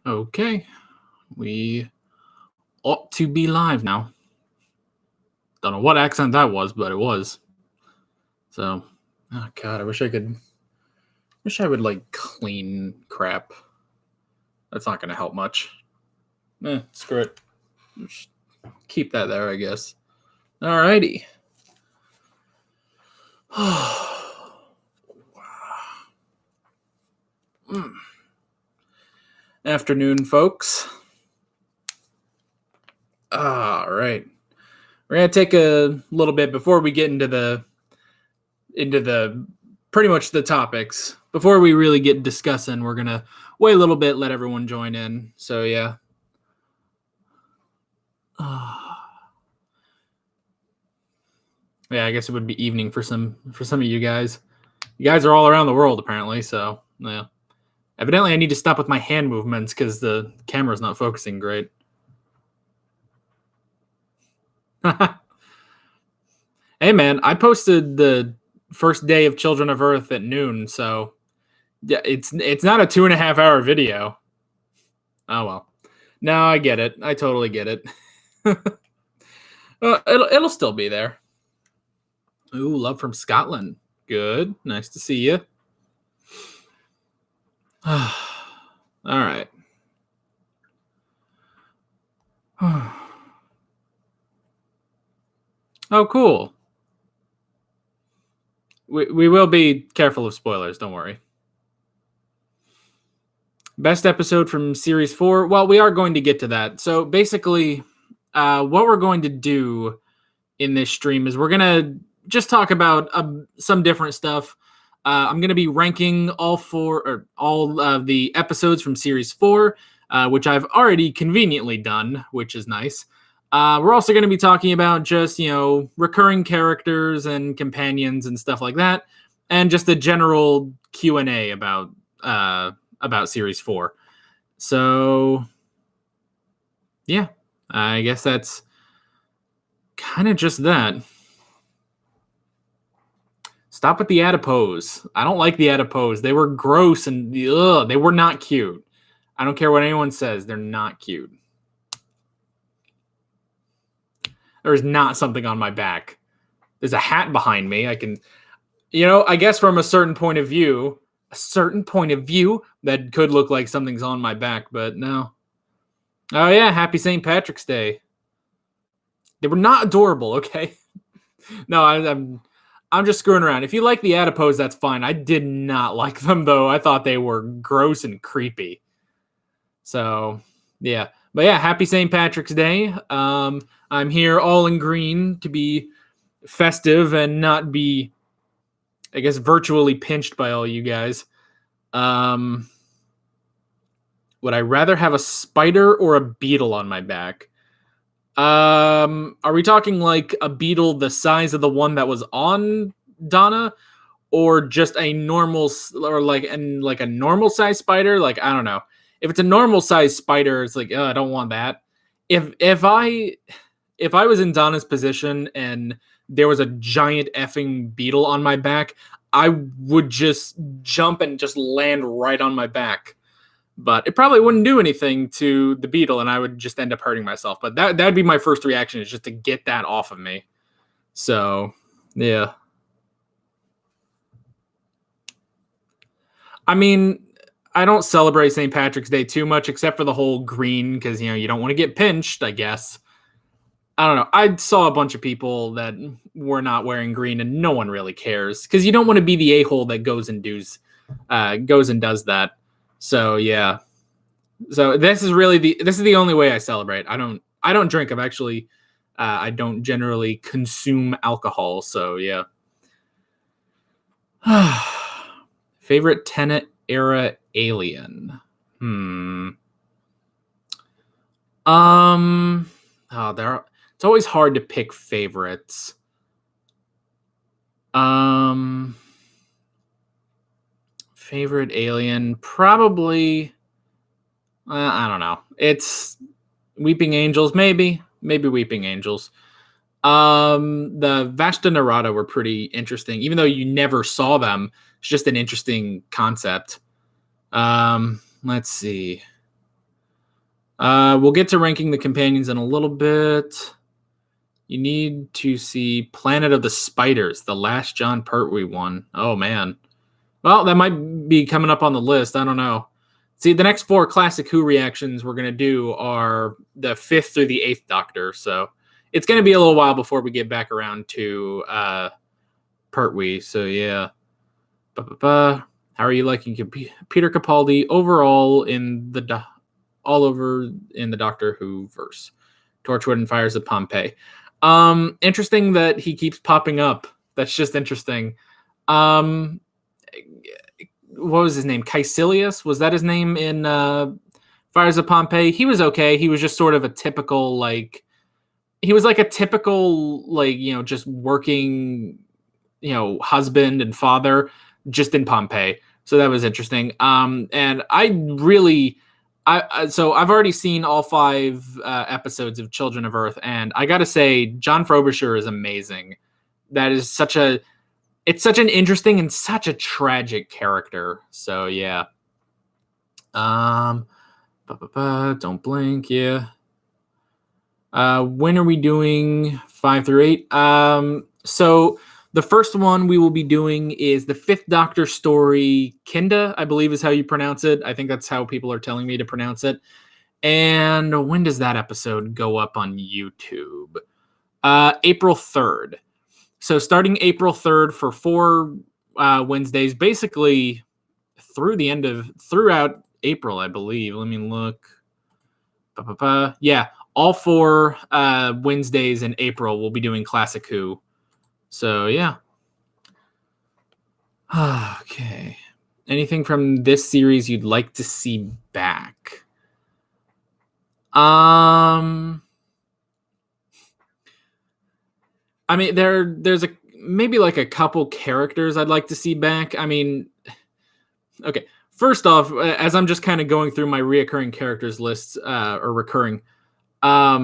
Okay, we ought to be live now. Don't know what accent that was, but it was. So, oh god, I wish I would like clean crap. That's not gonna help much. Screw it. Just keep that there, I guess. Alrighty. Afternoon, folks. All right. We're gonna take a little bit before we get into the pretty much the topics. Before we really get discussing, we're gonna wait a little bit, let everyone join in. So yeah. Yeah, I guess it would be evening for some of you guys. You guys are all around the world apparently, so yeah. Evidently, I need to stop with my hand movements because the camera's not focusing great. Hey man, I posted the first day of Children of Earth at noon, so yeah, it's not a 2.5 hour video. Oh well. No, I get it. I totally get it. It'll still be there. Ooh, love from Scotland. Good. Nice to see you. All right. Oh, cool. We will be careful of spoilers, don't worry. Best episode from Series 4. Well, we are going to get to that. So basically, what we're going to do in this stream is we're going to just talk about some different stuff. I'm going to be ranking all of the episodes from Series 4, which I've already conveniently done, which is nice. We're also going to be talking about just, recurring characters and companions and stuff like that, and just a general Q&A about Series 4. So, yeah, I guess that's kind of just that. Stop with the adipose. I don't like the adipose. They were gross and they were not cute. I don't care what anyone says. They're not cute. There's not something on my back. There's a hat behind me. I can, I guess from a certain point of view, that could look like something's on my back, but no. Oh yeah, happy St. Patrick's Day. They were not adorable, okay? No, I'm just screwing around. If you like the adipose, that's fine. I did not like them though. I thought they were gross and creepy. So yeah. But yeah, happy St. Patrick's Day. I'm here all in green to be festive and not be, I guess, virtually pinched by all you guys. Would I rather have a spider or a beetle on my back? Are we talking like a beetle the size of the one that was on Donna, or just a normal, or like a normal size spider? Like, I don't know. If it's a normal size spider, it's like, I don't want that. If I was in Donna's position and there was a giant effing beetle on my back, I would just jump and just land right on my back. But it probably wouldn't do anything to the beetle, and I would just end up hurting myself. But that'd be my first reaction, is just to get that off of me. So, yeah. I mean, I don't celebrate St. Patrick's Day too much, except for the whole green, because, you don't want to get pinched, I guess. I don't know. I saw a bunch of people that were not wearing green, and no one really cares, because you don't want to be the a-hole that goes and does that. So yeah. So this is the only way I celebrate. I don't drink. I'm actually I don't generally consume alcohol. So yeah. Favorite Tenet era alien. It's always hard to pick favorites. Favorite alien, probably, I don't know. It's Weeping Angels, maybe Weeping Angels. The Vashta Nerada were pretty interesting, even though you never saw them. It's just an interesting concept. Let's see. We'll get to ranking the companions in a little bit. You need to see Planet of the Spiders, the last John Pertwee one. Oh, man. Well, that might be coming up on the list. I don't know. See, the next 4 Classic Who reactions we're going to do are the 5th through the 8th Doctor. So it's going to be a little while before we get back around to Pertwee. So, yeah. How are you liking Peter Capaldi overall in the all over in the Doctor Who verse? Torchwood and Fires of Pompeii. Interesting that he keeps popping up. That's just interesting. What was his name? Caecilius? Was that his name in Fires of Pompeii? He was okay. He was just sort of a typical, like, he was like a typical, like, just working, husband and father just in Pompeii. So that was interesting. And I really, so I've already seen all 5 episodes of Children of Earth, and I got to say, John Frobisher is amazing. That is it's such an interesting and such a tragic character. So yeah. Don't blink. Yeah. When are we doing 5 through 8? So the first one we will be doing is the 5th Doctor story, Kinda, I believe is how you pronounce it. I think that's how people are telling me to pronounce it. And when does that episode go up on YouTube? April 3rd. So starting April 3rd for 4 Wednesdays, basically throughout April, I believe. Let me look. Yeah, all 4 Wednesdays in April we'll be doing Classic Who. So yeah. Okay. Anything from this series you'd like to see back? I mean, there's maybe like a couple characters I'd like to see back. I mean, okay. First off, as I'm just kind of going through my reoccurring characters lists, or recurring, I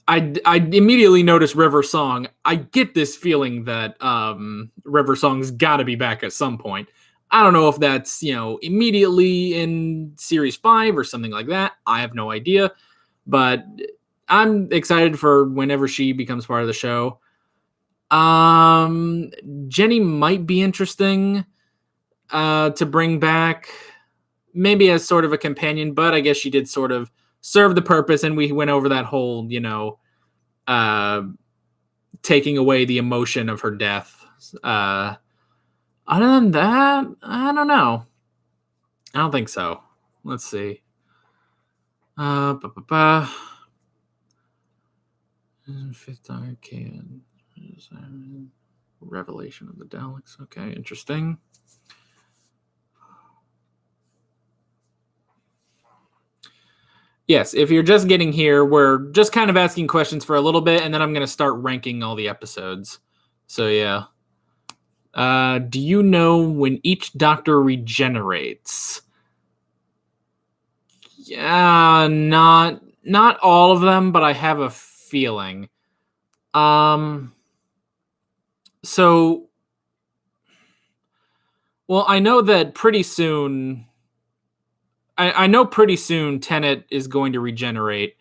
immediately noticed River Song. I get this feeling that River Song's got to be back at some point. I don't know if that's, immediately in Series 5 or something like that. I have no idea. But I'm excited for whenever she becomes part of the show. Jenny might be interesting to bring back, maybe as sort of a companion, but I guess she did sort of serve the purpose, and we went over that whole, taking away the emotion of her death. Other than that, I don't know. I don't think so. Let's see. Fifth Arcane. Revelation of the Daleks. Okay, interesting. Yes, if you're just getting here, we're just kind of asking questions for a little bit, and then I'm going to start ranking all the episodes. So, yeah. Do you know when each Doctor regenerates? Yeah, not all of them, but I have a feeling. So, well, I know that pretty soon... I know pretty soon Tennant is going to regenerate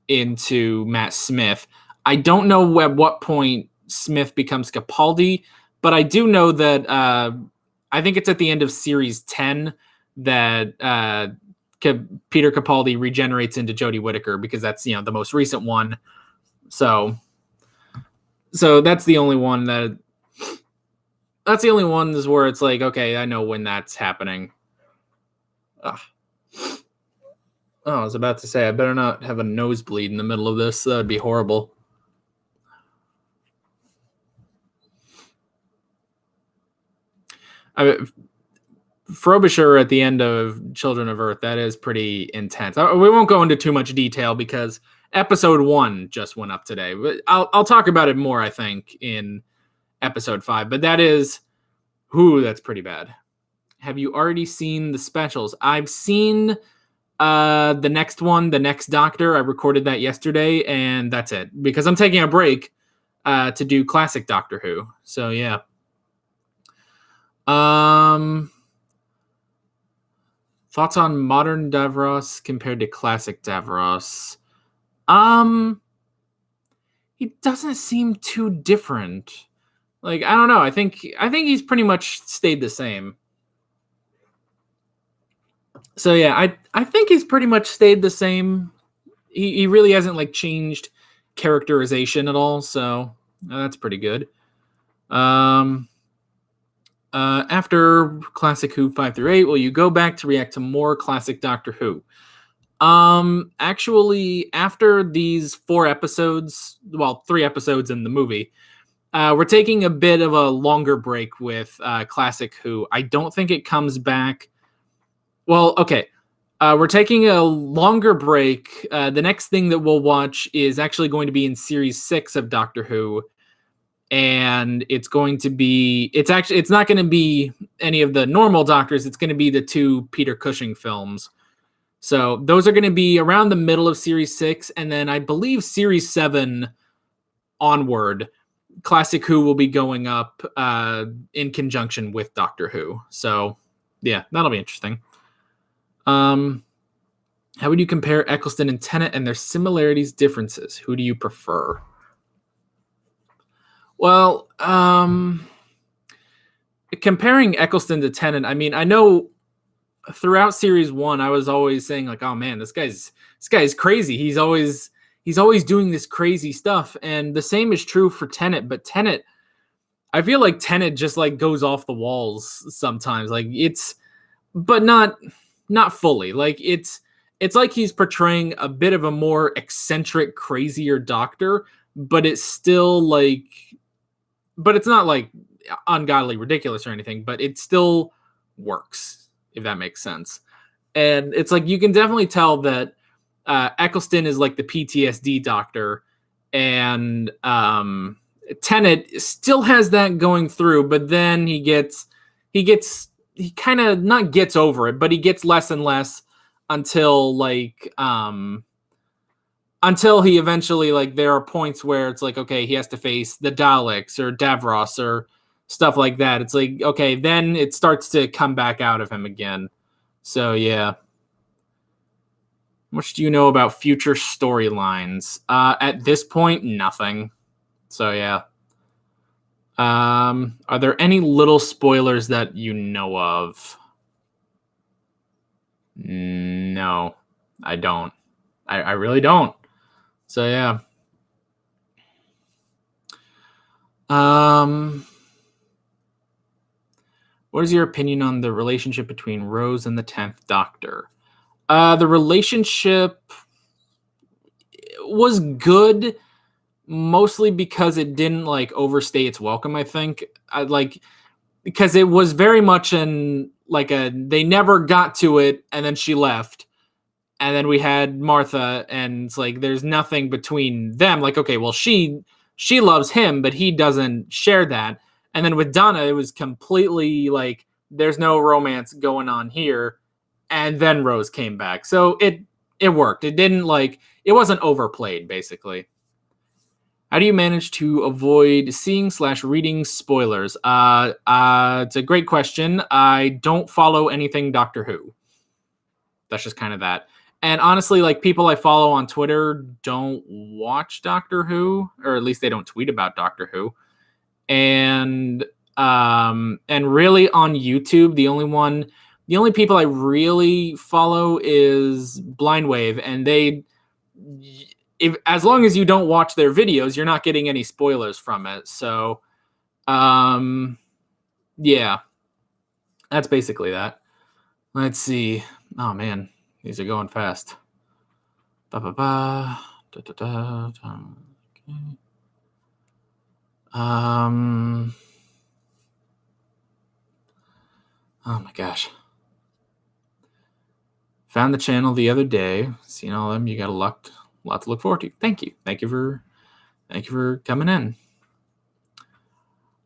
into Matt Smith. I don't know at what point Smith becomes Capaldi, but I do know that I think it's at the end of Series 10 that Peter Capaldi regenerates into Jodie Whittaker, because that's, the most recent one. So that's the only one that's the only ones where it's like, okay, I know when that's happening. Ugh. Oh, I was about to say, I better not have a nosebleed in the middle of this. That would be horrible. Frobisher at the end of Children of Earth, that is pretty intense. We won't go into too much detail because episode 1 just went up today. But I'll talk about it more, I think, in episode 5. But that is, that's pretty bad. Have you already seen the specials? I've seen the next one, The Next Doctor. I recorded that yesterday, and that's it. Because I'm taking a break to do classic Doctor Who. So, yeah. Thoughts on modern Davros compared to classic Davros? Um, he doesn't seem too different. Like, I don't know. I think he's pretty much stayed the same. So yeah, I think he's pretty much stayed the same. He really hasn't like changed characterization at all. So that's pretty good. After Classic Who 5 through 8, will you go back to react to more classic Doctor Who? Actually, after these 4 episodes, well, 3 episodes in the movie, we're taking a bit of a longer break with Classic Who. I don't think it comes back. Well, okay. We're taking a longer break. The next thing that we'll watch is actually going to be in Series 6 of Doctor Who. And it's not going to be any of the normal Doctors. It's going to be the 2 Peter Cushing films. So those are going to be around the middle of Series 6. And then I believe Series 7 onward, Classic Who will be going up in conjunction with Doctor Who. So yeah, that'll be interesting. How would you compare Eccleston and Tennant and their similarities, differences? Who do you prefer? Well, comparing Eccleston to Tennant, I mean, I know throughout Series 1, I was always saying like, oh man, this guy's crazy. He's always doing this crazy stuff. And the same is true for Tennant, but Tennant, I feel like Tennant just like goes off the walls sometimes. Like but not fully. Like it's like he's portraying a bit of a more eccentric, crazier Doctor, but it's still like, but it's not like ungodly ridiculous or anything, but it still works, if that makes sense. And it's like, you can definitely tell that Eccleston is like the PTSD Doctor, and Tennant still has that going through, but then he kind of not gets over it, but he gets less and less until he eventually, like, there are points where it's like, okay, he has to face the Daleks or Davros or stuff like that. It's like, okay, then it starts to come back out of him again. So yeah. How much do you know about future storylines? At this point, nothing. So yeah. Are there any little spoilers that you know of? No, I don't. I really don't. So yeah. What is your opinion on the relationship between Rose and the 10th Doctor? The relationship was good, mostly because it didn't like overstay its welcome. I think because it was very much they never got to it, and then she left, and then we had Martha, and it's like there's nothing between them. Like, okay, well, she loves him, but he doesn't share that. And then with Donna, it was completely like there's no romance going on here. And then Rose came back, so it worked. It didn't it wasn't overplayed, basically. How do you manage to avoid seeing/reading spoilers? It's a great question. I don't follow anything Doctor Who. That's just kind of that. And honestly, like, people I follow on Twitter don't watch Doctor Who, or at least they don't tweet about Doctor Who. And really on YouTube, the only people I really follow is Blindwave, and as long as you don't watch their videos, you're not getting any spoilers from it. So, yeah, that's basically that. Let's see. Oh man, these are going fast. Ba ba ba. Da, da, da, da. Okay. Oh my gosh. Found the channel the other day. Seen all of them. You got a lot to look forward to. Thank you. Thank you for coming in.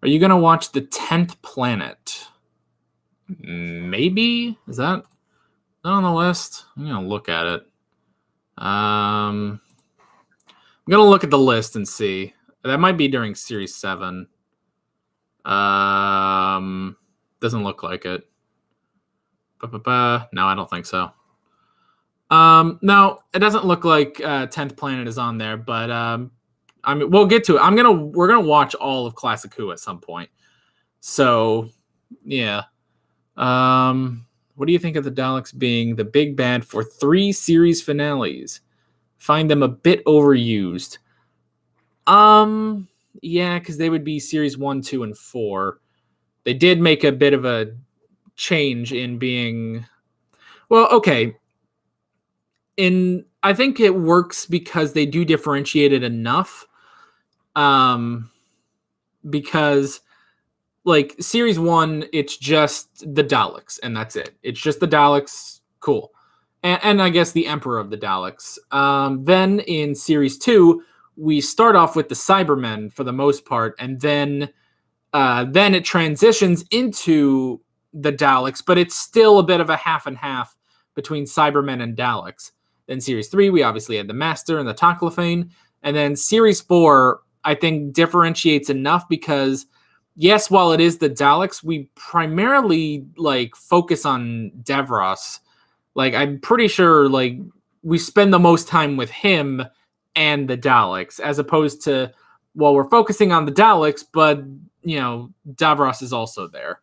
Are you gonna watch The 10th Planet? Maybe. Is that on the list? I'm gonna look at it. I'm gonna look at the list and see. That might be during Series 7. Doesn't look like it. No, I don't think so. No, it doesn't look like 10th Planet is on there, but I mean, we'll get to it. We're gonna watch all of Classic Who at some point. So, yeah. What do you think of the Daleks being the big bad for 3 series finales? Find them a bit overused. Yeah, because they would be series 1, 2, and 4. They did make a bit of a change in being. Well, okay. I think it works because they do differentiate it enough. Because like series 1, it's just the Daleks and that's it. It's just the Daleks, cool. And I guess the Emperor of the Daleks. Then in series 2, we start off with the Cybermen for the most part, and then it transitions into the Daleks, but it's still a bit of a half and half between Cybermen and Daleks. Then series 3, we obviously had the Master and the Toclafane, and then series 4, I think differentiates enough because yes, while it is the Daleks, we primarily like focus on Davros. Like I'm pretty sure like we spend the most time with him and the Daleks, as opposed to, well, we're focusing on the Daleks, but you know, Davros is also there.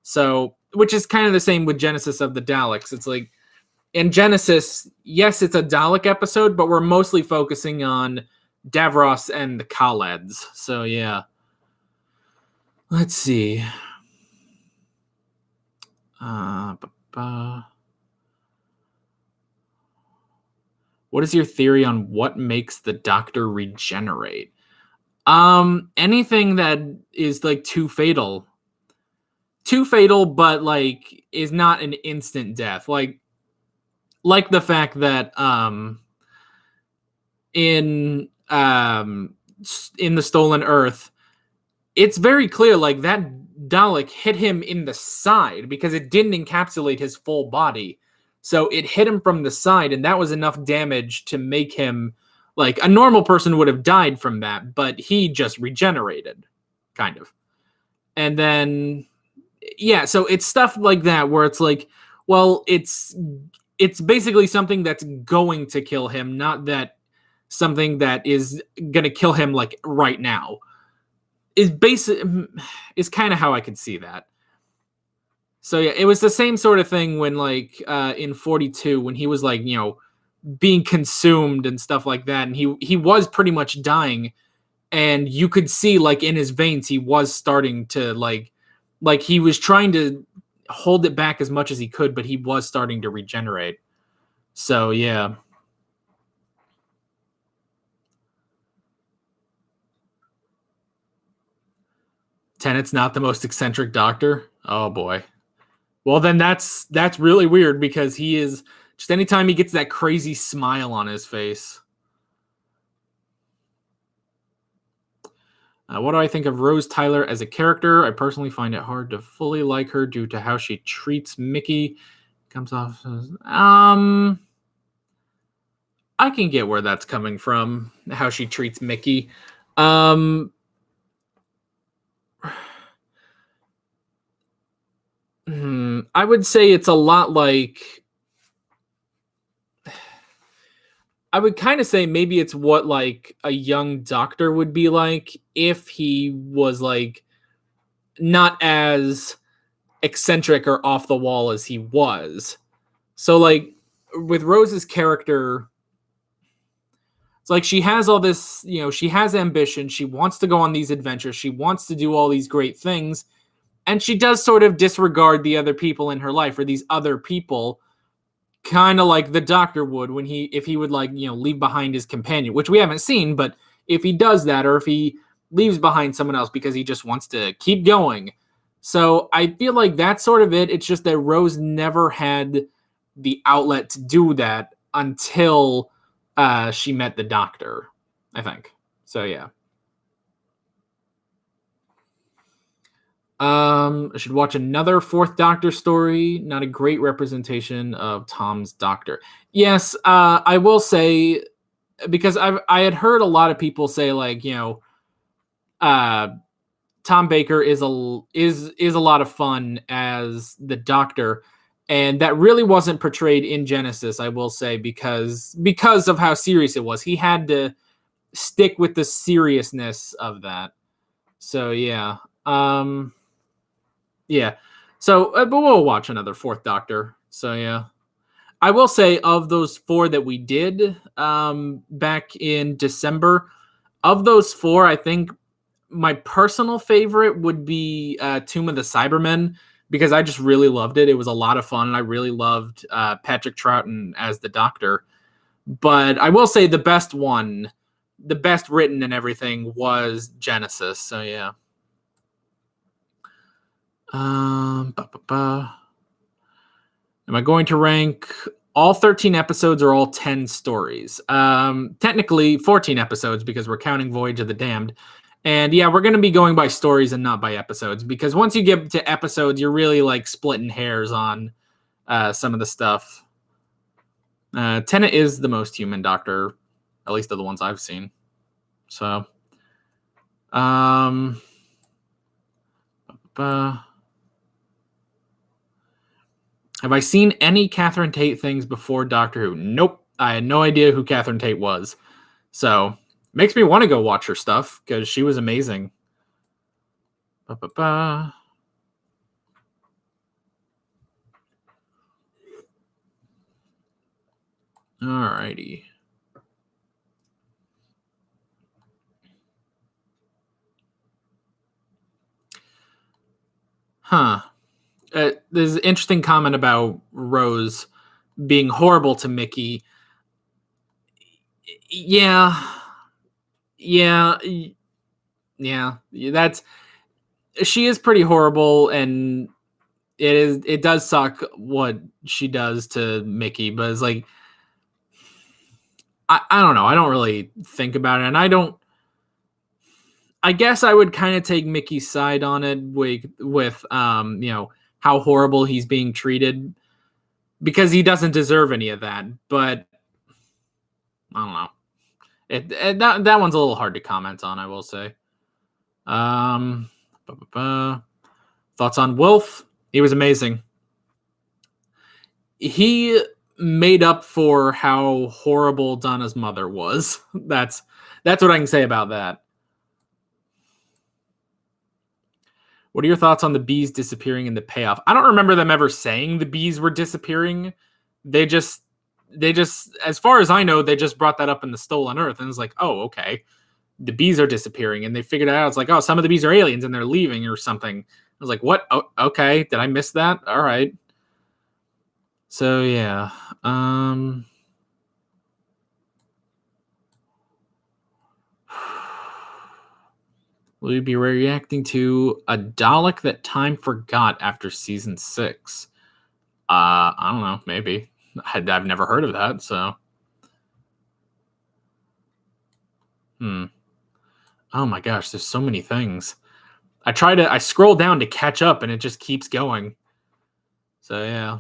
So, which is kind of the same with Genesis of the Daleks. It's like in Genesis, yes, it's a Dalek episode, but we're mostly focusing on Davros and the Khaleds. So yeah. Let's see. What is your theory on what makes the Doctor regenerate? Anything that is like too fatal, but like is not an instant death. Like the fact that in the Stolen Earth, it's very clear like that Dalek hit him in the side because it didn't encapsulate his full body. So it hit him from the side, and that was enough damage to make him, like, a normal person would have died from that, but he just regenerated, kind of. And then, yeah, so it's stuff like that where it's like, well, it's basically something that's going to kill him, not that something that is going to kill him, like, right now. Is kind of how I could see that. So yeah, it was the same sort of thing when like in 42 when he was like, you know, being consumed and stuff like that, and he was pretty much dying, and you could see like in his veins he was starting to like he was trying to hold it back as much as he could, but he was starting to regenerate. So yeah. Tennant's not the most eccentric Doctor? Oh boy. Well, then that's really weird because he is just anytime he gets that crazy smile on his face. What do I think of Rose Tyler as a character? I personally find it hard to fully like her due to how she treats Mickey. Comes off as I can get where that's coming from, how she treats Mickey. I would say it's a lot like, I would kind of say maybe it's what like a young Doctor would be like if he was like not as eccentric or off the wall as he was. So like with Rose's character, it's like she has all this, you know, she has ambition, she wants to go on these adventures, she wants to do all these great things, and she does sort of disregard the other people in her life, or these other people, kind of like the Doctor would when if he would like, you know, leave behind his companion, which we haven't seen, but if he does that, or if he leaves behind someone else because he just wants to keep going. So I feel like that's sort of it. It's just that Rose never had the outlet to do that until she met the Doctor, I think. So yeah. I should watch another Fourth Doctor story. Not a great representation of Tom's Doctor. Yes, I will say, because I had heard a lot of people say like, you know, Tom Baker is a lot of fun as the Doctor, And that really wasn't portrayed in Genesis, I will say, because of how serious it was. He had to stick with the seriousness of that. So yeah. Yeah. So but we'll watch another Fourth Doctor. So yeah. I will say, of those 4 that we did back in December, of those 4, I think my personal favorite would be Tomb of the Cybermen, because I just really loved it. It was a lot of fun, and I really loved Patrick Troughton as the Doctor. But I will say the best one, the best written and everything, was Genesis. So yeah. Am I going to rank all 13 episodes or all 10 stories? Technically 14 episodes, because we're counting Voyage of the Damned. And yeah, we're going to be going by stories and not by episodes, because once you get to episodes, you're really like splitting hairs on some of the stuff. Tennant is the most human Doctor, at least of the ones I've seen. So, have I seen any Catherine Tate things before Doctor Who? Nope. I had no idea who Catherine Tate was. So, makes me want to go watch her stuff, because she was amazing. Alrighty. There's an interesting comment about Rose being horrible to Mickey. Yeah. She is pretty horrible, and it does suck what she does to Mickey, but it's like, I don't know. I don't really think about it, and I guess I would kind of take Mickey's side on it with how horrible he's being treated, because he doesn't deserve any of that. But I don't know. That one's a little hard to comment on, I will say. Thoughts on Wilf? He was amazing. He made up for how horrible Donna's mother was. That's what I can say about that. What are your thoughts on the bees disappearing in the payoff? I don't remember them ever saying the bees were disappearing. They just, as far as I know, they just brought that up in the Stolen Earth, and it's like, oh, okay, the bees are disappearing, and they figured it out. It's like, oh, some of the bees are aliens and they're leaving or something. I was like, what? Oh, okay, did I miss that? All right. So yeah. Will you be reacting to a Dalek that time forgot after season 6? I don't know. Maybe. I've never heard of that, so. Oh my gosh, there's so many things. I scroll down to catch up, and it just keeps going. So yeah.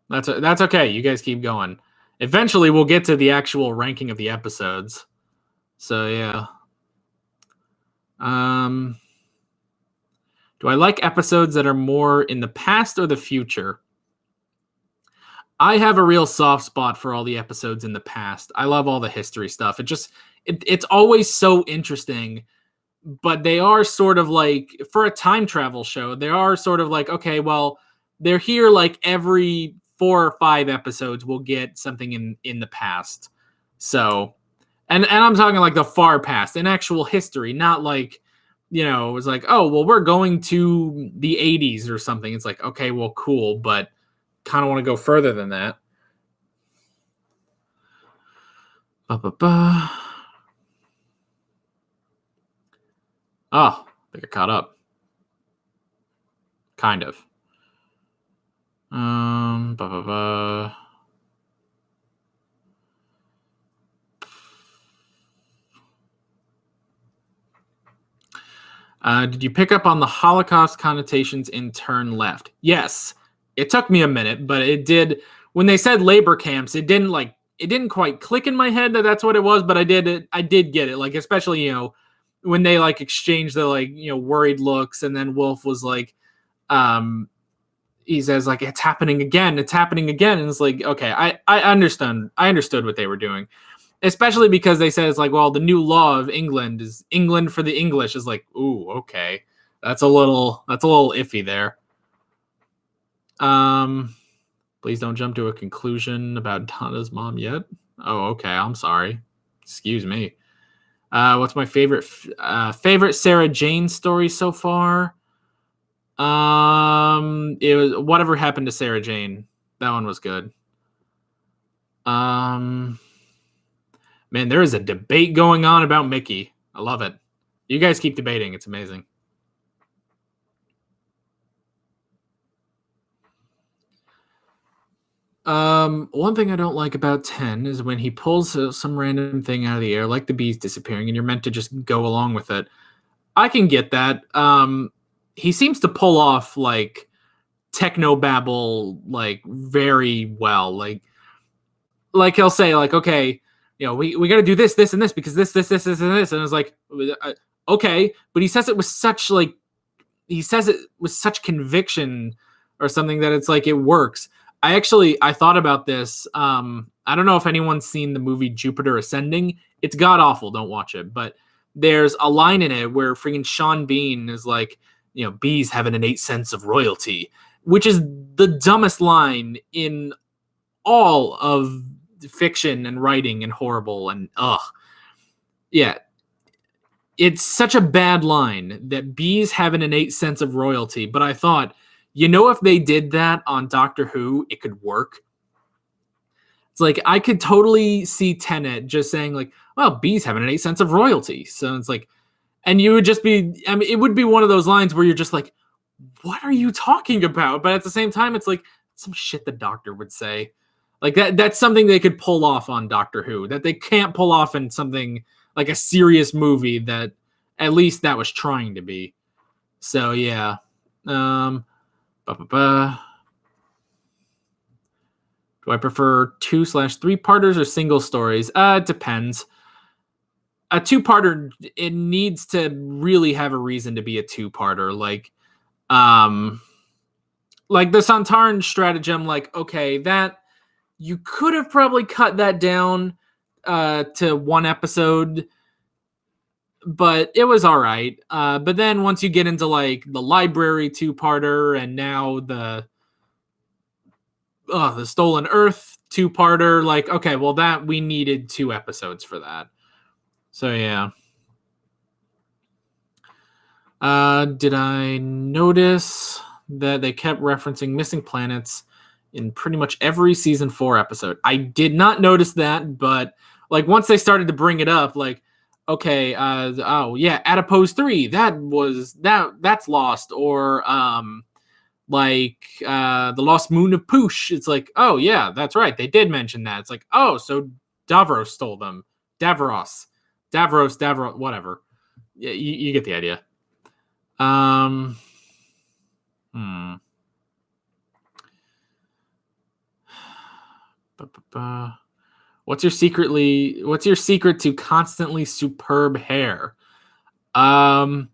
That's okay. You guys keep going. Eventually we'll get to the actual ranking of the episodes. So yeah. Do I like episodes that are more in the past or the future? I have a real soft spot for all the episodes in the past. I love all the history stuff. It's always so interesting, but they are sort of like, for a time travel show, they are sort of like, okay, well, they're here like every 4 or 5 episodes we'll get something in the past. So, and I'm talking like the far past, in actual history, not like, it was like, oh, well, we're going to the 80s or something. It's like, okay, well, cool, but kind of want to go further than that. Oh, I think I caught up. Kind of. Did you pick up on the Holocaust connotations in Turn Left? Yes. It took me a minute, but it did. When they said labor camps, it didn't quite click in my head that that's what it was, but I did get it. Like, especially, when they like exchanged the worried looks, and then Wolf was like, he says like it's happening again, and it's like, okay, I understood what they were doing, especially because they said it's like, well, the new law of England is England for the English. Is like, ooh, okay, that's a little iffy there. Please don't jump to a conclusion about Donna's mom yet. Oh, okay, I'm sorry, excuse me. What's my favorite Sarah Jane story so far? It was Whatever Happened to Sarah Jane. That one was good. Man, there is a debate going on about Mickey. I love it. You guys keep debating. It's amazing. One thing I don't like about 10 is when he pulls some random thing out of the air, like the bees disappearing, and you're meant to just go along with it. I can get that. He seems to pull off like techno babble like very well. Like he'll say like, okay, we got to do this and this because this and this, and it's like, okay, but he says it with such conviction or something that it's like it works. I thought about this. I don't know if anyone's seen the movie Jupiter Ascending. It's god awful. Don't watch it. But there's a line in it where freaking Sean Bean is like, bees have an innate sense of royalty, which is the dumbest line in all of fiction and writing and horrible and yeah. It's such a bad line that bees have an innate sense of royalty. But I thought, if they did that on Doctor Who, it could work. It's like, I could totally see Tennant just saying like, well, bees have an innate sense of royalty. So it's like, and you would just be, it would be one of those lines where you're just like, what are you talking about? But at the same time, it's like some shit the Doctor would say. Like that's something they could pull off on Doctor Who that they can't pull off in something like a serious movie that at least that was trying to be. So yeah. Do I prefer 2/3 parters or single stories? It depends. A 2-parter, it needs to really have a reason to be a 2-parter. Like the Santaran stratagem, like, okay, that you could have probably cut that down to 1 episode, but it was all right. But then once you get into like the library 2-parter and now the Stolen Earth 2-parter, like, okay, well, that we needed 2 episodes for that. So yeah. Did I notice that they kept referencing missing planets in pretty much every season 4 episode? I did not notice that, but like once they started to bring it up, like, okay, Adipose 3, that's lost, or the Lost Moon of Poosh. It's like, oh yeah, that's right, they did mention that. It's like, oh, so Davros stole them. Davros, whatever. Yeah, you get the idea. What's your secret to constantly superb hair? The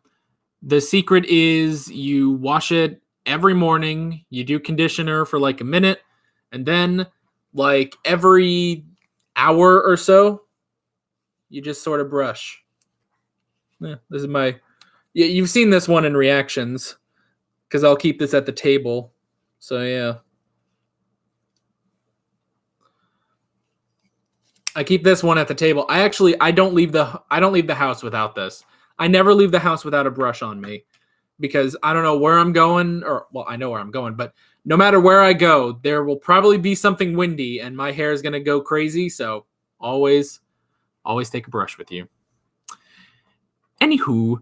secret is you wash it every morning, you do conditioner for like a minute, and then like every hour or so, you just sort of brush. Yeah, this is my... Yeah, you've seen this one in reactions, because I'll keep this at the table. So yeah. I keep this one at the table. I don't leave the house without this. I never leave the house without a brush on me, because I don't know where I'm going, or well, I know where I'm going, but no matter where I go, there will probably be something windy and my hair is going to go crazy. So always take a brush with you. Anywho,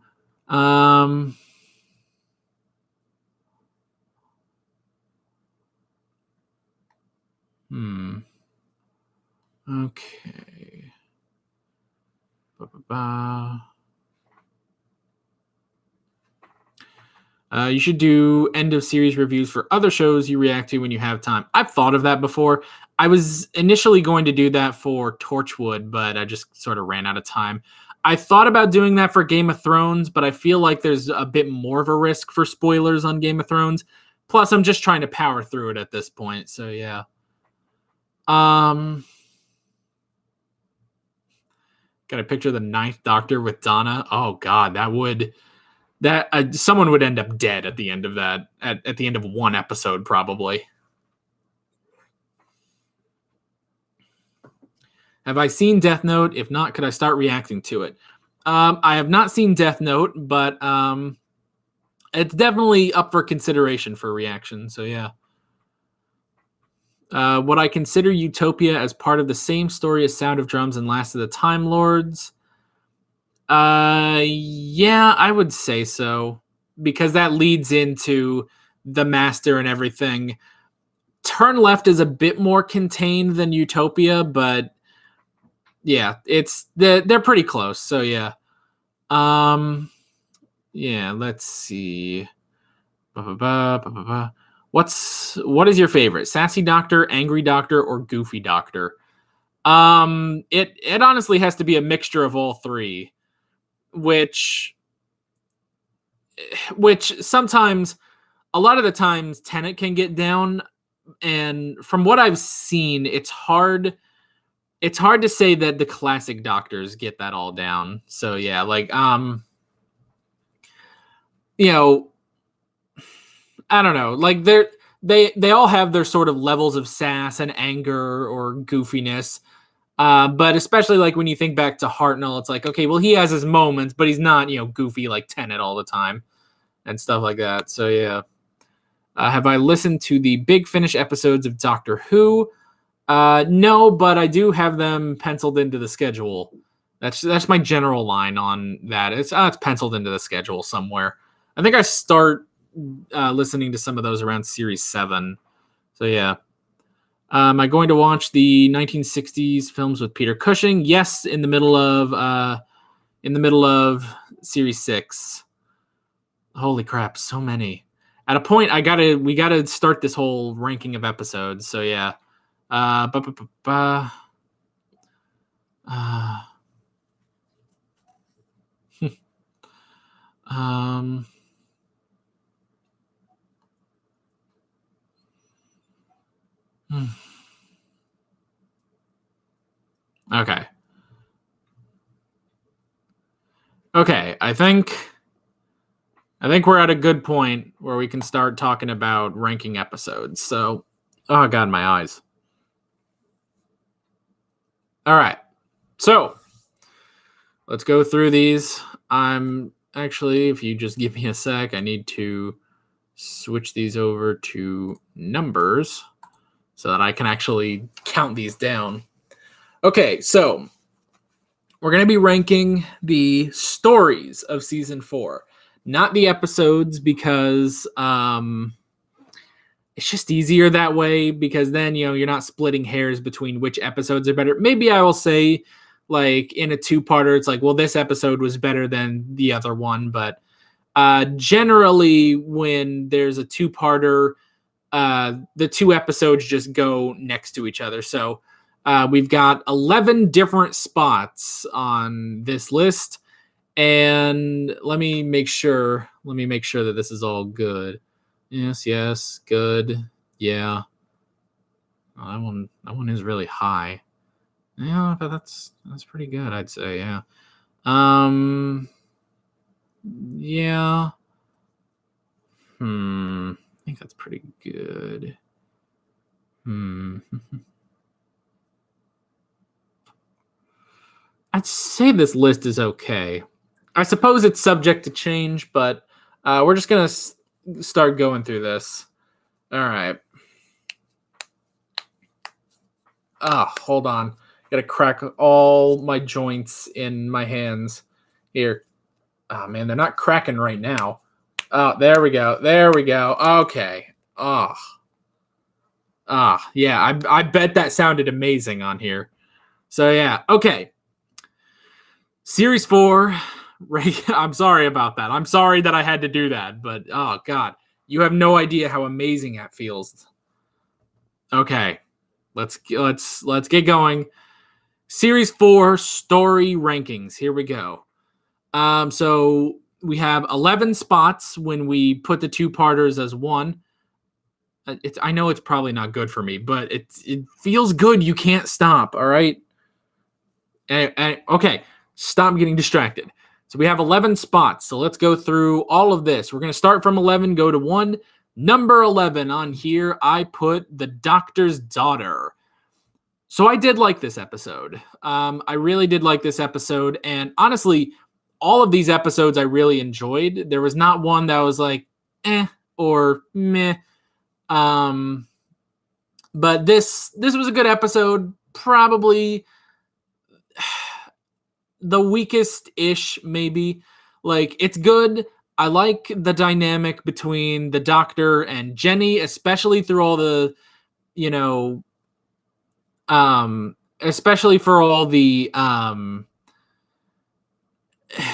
okay. You should do end of series reviews for other shows you react to when you have time. I've thought of that before. I was initially going to do that for Torchwood, but I just sort of ran out of time. I thought about doing that for Game of Thrones, but I feel like there's a bit more of a risk for spoilers on Game of Thrones. Plus, I'm just trying to power through it at this point. So yeah. Got a picture of the Ninth Doctor with Donna. Oh God, someone would end up dead at the end of that. At the end of one episode, probably. Have I seen Death Note? If not, could I start reacting to it? I have not seen Death Note, but it's definitely up for consideration for reaction. So yeah. Would I consider Utopia as part of the same story as Sound of Drums and Last of the Time Lords? Yeah, I would say so, because that leads into the Master and everything. Turn Left is a bit more contained than Utopia, but yeah, they're pretty close. So yeah. Yeah, let's see. What is your favorite? Sassy Doctor, Angry Doctor, or Goofy Doctor? It honestly has to be a mixture of all three, which sometimes, a lot of the times, Tenet can get down, and from what I've seen, it's hard to say that the classic Doctors get that all down. So yeah, like I don't know, like they all have their sort of levels of sass and anger or goofiness. But especially like when you think back to Hartnell, it's like, okay, well, he has his moments, but he's not, goofy like Tenet all the time and stuff like that. So yeah. Have I listened to the Big Finish episodes of Doctor Who? No, but I do have them penciled into the schedule. That's my general line on that. It's penciled into the schedule somewhere. I think I start listening to some of those around Series 7. So yeah. Am I going to watch the 1960s films with Peter Cushing? Yes, in the middle of Series 6. Holy crap, so many. At a point, we gotta start this whole ranking of episodes. So yeah. Okay. I think we're at a good point where we can start talking about ranking episodes. So, oh God, my eyes. All right. So, let's go through these. If you just give me a sec, I need to switch these over to numbers so that I can actually count these down. Okay, so we're going to be ranking the stories of season 4, not the episodes, because it's just easier that way, because then, you're not splitting hairs between which episodes are better. Maybe I will say, like, in a 2-parter, it's like, well, this episode was better than the other one, but generally when there's a 2-parter, the 2 episodes just go next to each other. So we've got 11 different spots on this list, and let me make sure that this is all good. Yes, good. Yeah. Oh, that one is really high. Yeah, but that's pretty good, I'd say. Yeah. Yeah. I think that's pretty good. I'd say this list is okay. I suppose it's subject to change, but we're just gonna start going through this. All right. Hold on. Gotta crack all my joints in my hands here. Oh man, they're not cracking right now. Oh, there we go. Okay. Yeah, I bet that sounded amazing on here. So yeah, okay. Series 4. I'm sorry about that. I'm sorry that I had to do that, but oh God, you have no idea how amazing that feels. Okay, let's get going. Series 4 story rankings. Here we go. So we have 11 spots when we put the 2-parters as one. I know it's probably not good for me, but it feels good. You can't stop. All right. Okay, stop getting distracted. So we have 11 spots. So let's go through all of this. We're going to start from 11, go to 1. Number 11 on here, I put The Doctor's Daughter. So I did like this episode. I really did like this episode. And honestly, all of these episodes I really enjoyed. There was not one that was like, or meh. But this was a good episode. Probably the weakest-ish, maybe. Like, it's good. I like the dynamic between the Doctor and Jenny, especially through all the, especially for all the,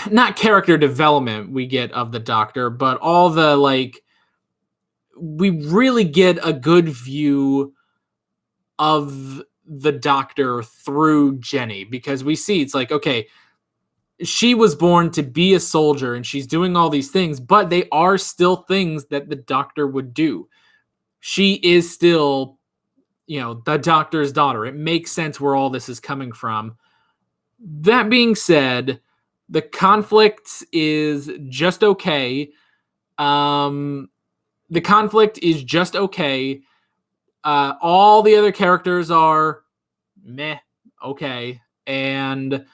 not character development we get of the Doctor, but all the, like, we really get a good view of the Doctor through Jenny, because we see it's like, okay, she was born to be a soldier and she's doing all these things, but they are still things that the Doctor would do. She is still, the Doctor's daughter. It makes sense where all this is coming from. That being said, the conflict is just okay. The conflict is just okay. All the other characters are meh, okay. And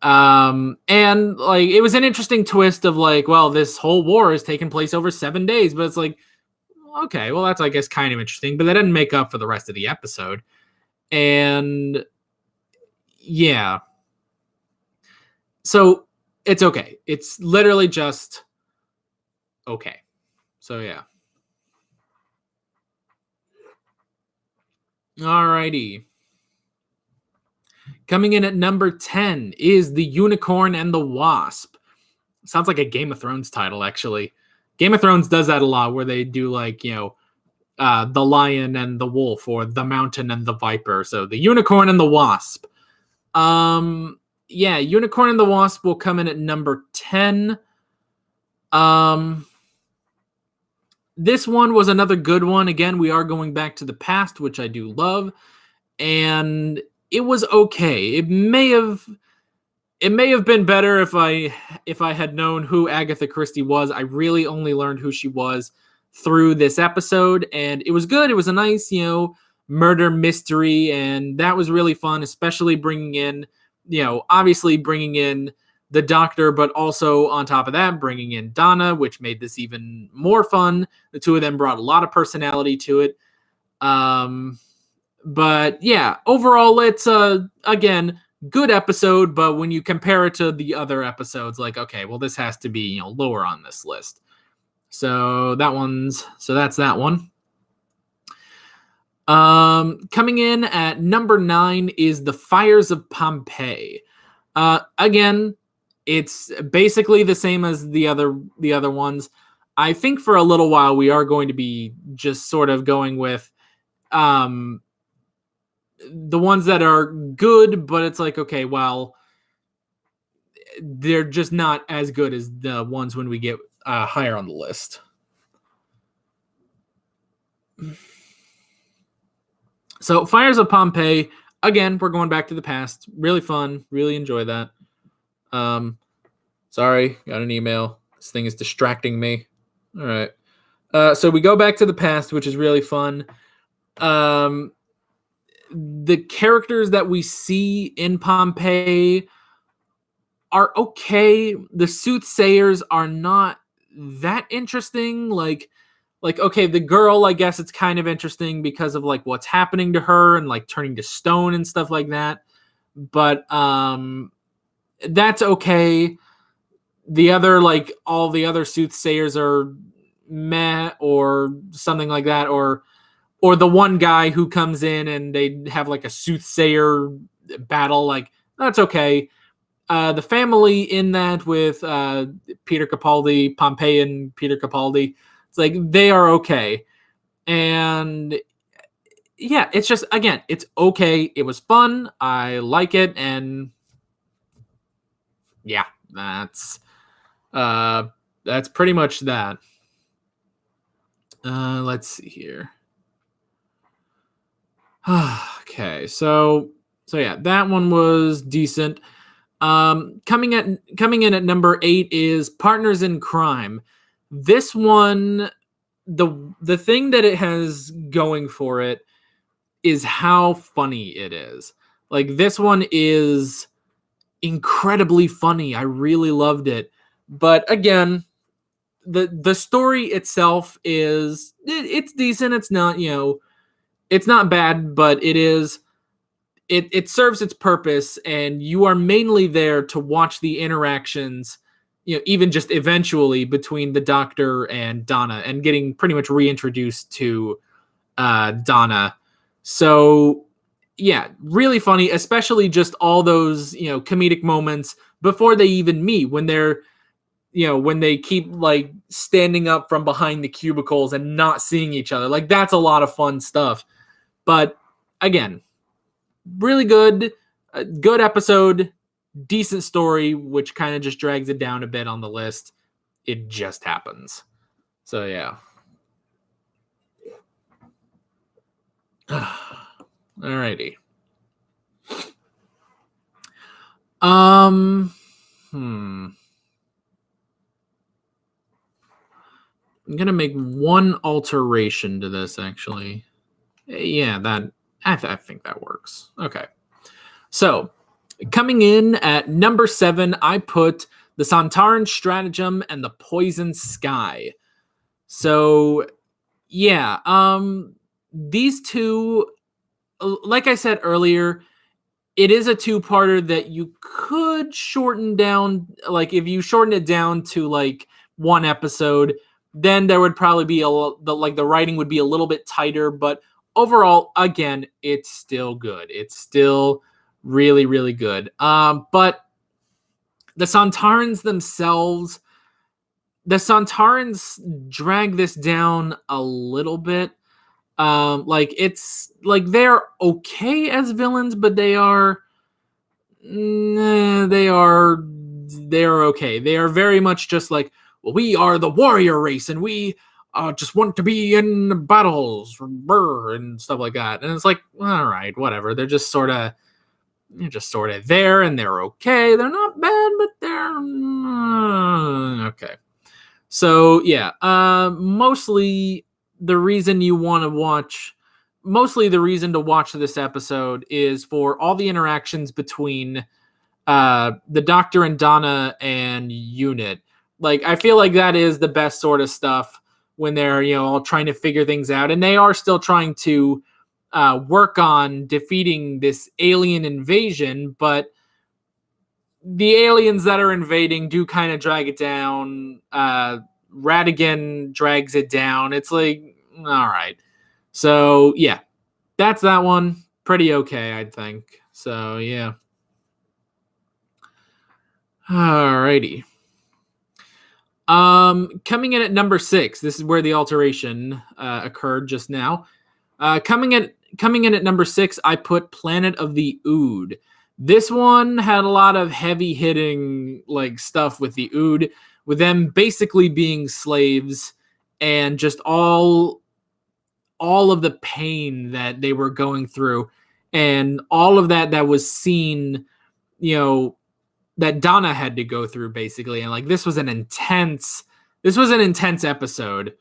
like, it was an interesting twist of like, well, this whole war has taken place over 7 days, but it's like, okay, well, that's, I guess, kind of interesting, but that didn't make up for the rest of the episode. And yeah, so it's okay. It's literally just okay. So yeah. Alrighty. Coming in at number 10 is The Unicorn and the Wasp. Sounds like a Game of Thrones title, actually. Game of Thrones does that a lot, where they do like, the Lion and the Wolf, or the Mountain and the Viper. So The Unicorn and the Wasp. Yeah, Unicorn and the Wasp will come in at number 10. This one was another good one. Again, we are going back to the past, which I do love. And it was okay. It may have been better if I had known who Agatha Christie was. I really only learned who she was through this episode, and it was good. It was a nice, murder mystery, and that was really fun, especially bringing in, obviously bringing in the Doctor, but also on top of that, bringing in Donna, which made this even more fun. The two of them brought a lot of personality to it. But yeah, overall, it's again, good episode, but when you compare it to the other episodes, like, okay, well, this has to be, lower on this list. So that's that one. Coming in at number 9 is The Fires of Pompeii. Again, it's basically the same as the other ones. I think for a little while we are going to be just sort of going with the ones that are good, but it's like, okay, well, they're just not as good as the ones when we get higher on the list. So Fires of Pompeii, again, we're going back to the past. Really fun. Really enjoy that. Sorry, got an email. This thing is distracting me. All right. So we go back to the past, which is really fun. The characters that we see in Pompeii are okay. The soothsayers are not that interesting. Like, okay, the girl, I guess it's kind of interesting because of like what's happening to her and like turning to stone and stuff like that. But that's okay. The other, like, all the other soothsayers are meh or something like that, or the one guy who comes in and they have like a soothsayer battle, like, that's okay. The family in that with Peter Capaldi, Pompey and Peter Capaldi, it's like they are okay. And yeah, it's just, again, it's okay. It was fun. I like it. And yeah, that's pretty much that. Let's see here. Okay, so yeah, that one was decent. Coming in at number 8 is Partners in Crime. This one, the thing that it has going for it is how funny it is. Like, this one is incredibly funny. I really loved it. But again, the story itself it's decent. It's not, it's not bad, but it serves its purpose, and you are mainly there to watch the interactions, even just eventually between the Doctor and Donna, and getting pretty much reintroduced to Donna. So yeah, really funny, especially just all those, comedic moments before they even meet, when they're, when they keep like standing up from behind the cubicles and not seeing each other. Like, that's a lot of fun stuff. But again, really good, good episode, decent story, which kind of just drags it down a bit on the list. It just happens. So yeah. Alrighty. I'm gonna make one alteration to this, actually. Yeah, I think that works. Okay. So, coming in at number 7, I put the Sontaran Stratagem and the Poison Sky. So, yeah, these two, like I said earlier, it is a two-parter that you could shorten down. Like, if you shorten it down to like one episode, then there would probably be the writing would be a little bit tighter. But overall, again, it's still good. It's still really, really good. But the Sontarans themselves, the Sontarans drag this down a little bit. Like, it's like they're okay as villains, but they are okay. They are very much just like, well, we are the warrior race, and we just want to be in battles and stuff like that. And it's like, all right, whatever. They're just sort of there, and they're okay. They're not bad, but they're okay. So yeah, mostly the reason to watch this episode is for all the interactions between the Doctor and Donna and Unit. Like, I feel like that is the best sort of stuff when they're, all trying to figure things out, and they are still trying to work on defeating this alien invasion, but the aliens that are invading do kind of drag it down. Radigan drags it down. It's like, all right. So yeah, that's that one. Pretty okay, I think. So yeah. Alrighty. Coming in at number 6. This is where the alteration occurred just now. Coming in at number 6, I put Planet of the Ood. This one had a lot of heavy hitting like stuff with the Ood, with them basically being slaves, and just all of the pain that they were going through, and all of that was seen, that Donna had to go through, basically. And like, this was an intense episode.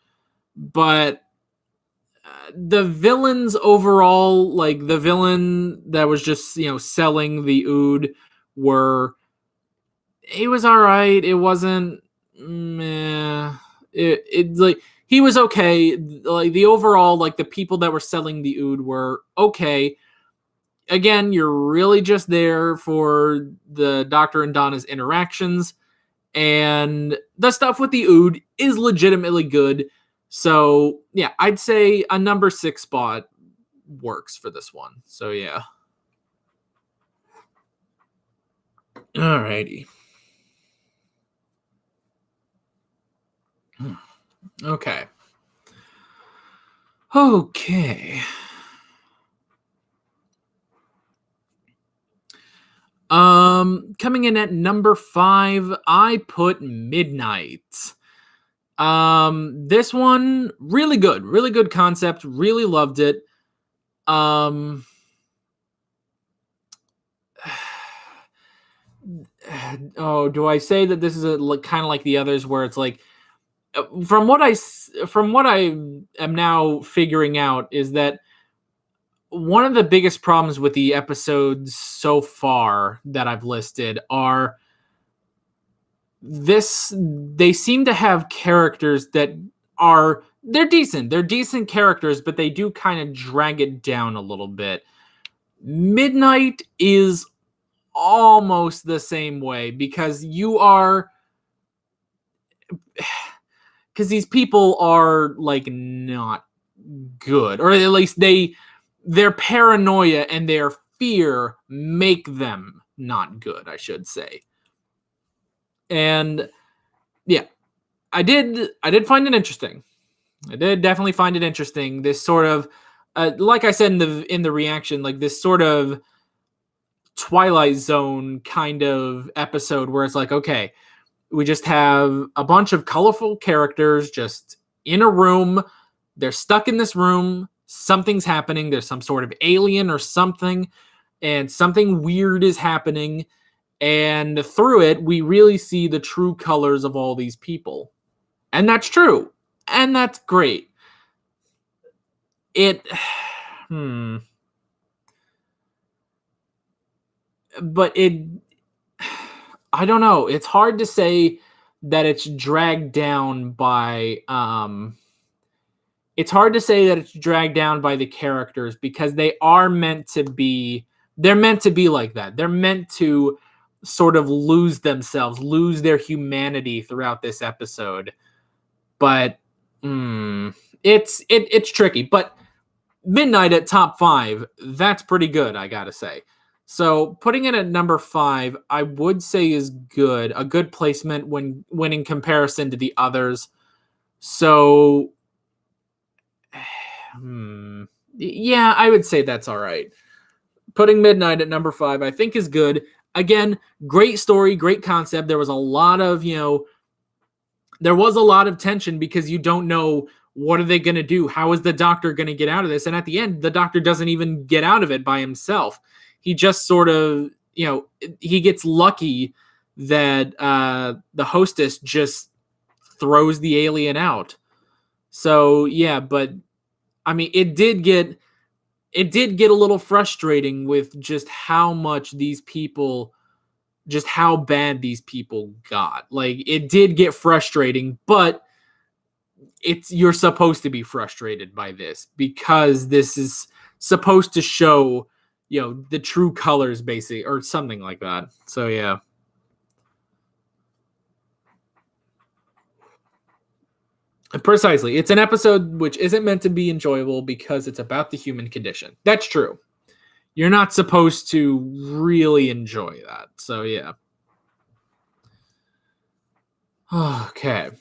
But the villains overall, like the villain that was just, selling the Ood, he was all right. It wasn't meh. It like, he was okay. Like, the overall, like, the people that were selling the Ood were okay. Again, you're really just there for the Doctor and Donna's interactions, and the stuff with the Ood is legitimately good. So yeah, I'd say a number 6 spot works for this one. So yeah. Alrighty. Okay. Coming in at number 5, I put Midnight. This one, really good concept, really loved it. oh, do I say that this is kind of like the others where it's like from what I am now figuring out is that one of the biggest problems with the episodes so far that I've listed are they seem to have characters that they're decent. They're decent characters, but they do kind of drag it down a little bit. Midnight is almost the same way because these people are like not good, or at least their paranoia and their fear make them not good, I should say. And yeah, I did find it interesting. I did definitely find it interesting. This sort of, like I said in the reaction, like this sort of Twilight Zone kind of episode where it's like, okay, we just have a bunch of colorful characters just in a room. They're stuck in this room. Something's happening. There's some sort of alien or something, and something weird is happening. And through it, we really see the true colors of all these people. And that's true. And that's great. But I don't know. It's hard to say that it's dragged down by it's hard to say that it's dragged down by the characters because they're meant to be like that. They're meant to sort of lose themselves, lose their humanity throughout this episode. But it's tricky. But Midnight at top 5, that's pretty good, I gotta say. So putting it at number 5, I would say is good, a good placement when in comparison to the others. So, yeah, I would say that's all right. Putting Midnight at number 5, I think is good. Again, great story, great concept. There was a lot of, there was a lot of tension because you don't know what are they going to do? How is the doctor going to get out of this? And at the end, the doctor doesn't even get out of it by himself. He just sort of, he gets lucky that the hostess just throws the alien out. So, yeah, but I mean, it did get a little frustrating with just how much these people, just how bad these people got. Like, it did get frustrating, but you're supposed to be frustrated by this because this is supposed to show, the true colors, basically, or something like that. So, yeah. Precisely. It's an episode which isn't meant to be enjoyable because it's about the human condition. That's true. You're not supposed to really enjoy that. So, yeah. Okay.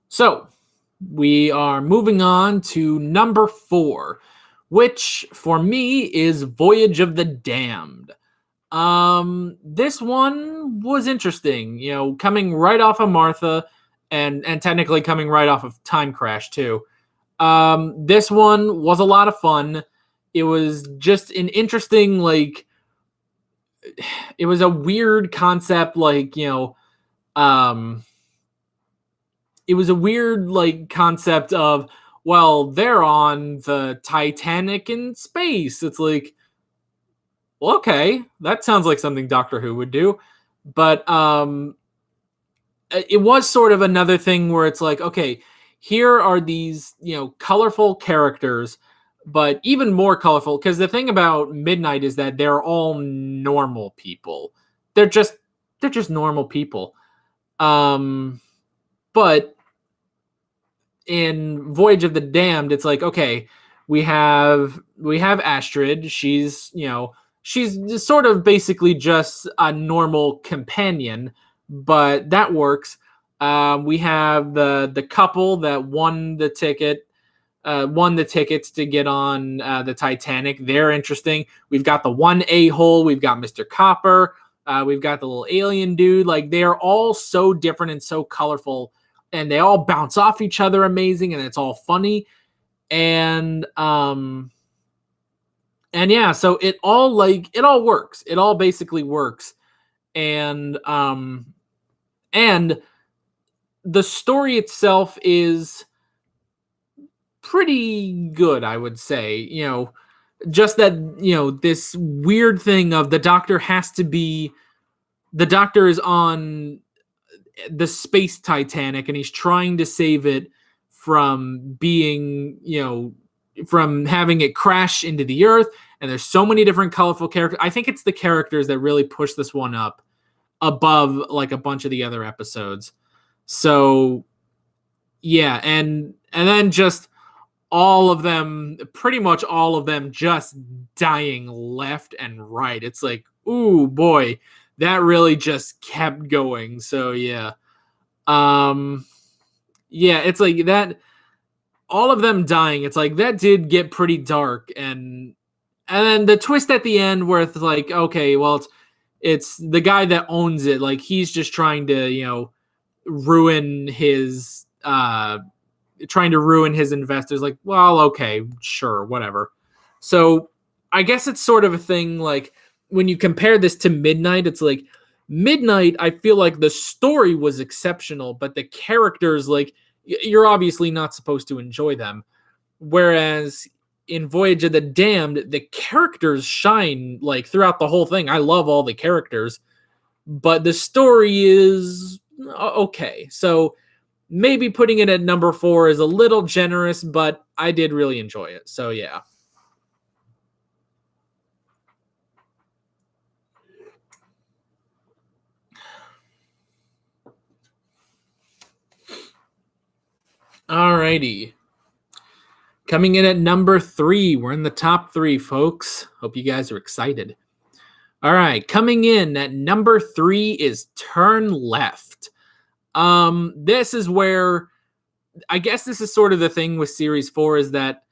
So, we are moving on to number 4, which for me is Voyage of the Damned. This one was interesting, coming right off of Martha and technically coming right off of Time Crash too. This one was a lot of fun. It was just an interesting, it was a weird concept, it was a weird concept of, well, they're on the Titanic in space. It's like, well, okay, that sounds like something Doctor Who would do. But it was sort of another thing where it's like, okay, here are these, colorful characters, but even more colorful, because the thing about Midnight is that they're all normal people. They're just normal people. But in Voyage of the Damned, it's like, okay, we have Astrid. She's, she's sort of basically just a normal companion, but that works. We have the couple that won the tickets to get on the Titanic. They're interesting. We've got the one a-hole. We've got Mr. Copper. We've got the little alien dude. Like, they're all so different and so colorful, and they all bounce off each other amazing, and it's all funny. And yeah, so it all works. It all basically works. and the story itself is pretty good, I would say. Just that, this weird thing of the doctor is on the space Titanic and he's trying to save it from being, from having it crash into the earth. And there's so many different colorful characters. I think it's the characters that really push this one up above like a bunch of the other episodes. So yeah, and then just pretty much all of them just dying left and right. It's like, ooh boy, that really just kept going. So yeah. Yeah, it's like that, all of them dying, it's like that did get pretty dark, and then the twist at the end where it's like, okay, well, it's the guy that owns it, like he's just trying to, ruin his investors. Like, well, okay, sure, whatever. So I guess it's sort of a thing, like when you compare this to Midnight, it's like Midnight, I feel like the story was exceptional, but the characters, like, you're obviously not supposed to enjoy them. Whereas in Voyage of the Damned, the characters shine like throughout the whole thing. I love all the characters, but the story is okay. So maybe putting it at number 4 is a little generous, but I did really enjoy it. So yeah. Alrighty. Coming in at number 3. We're in the top 3, folks. Hope you guys are excited. All right. Coming in at number 3 is Turn Left. This is where, I guess this is sort of the thing with Series 4, is that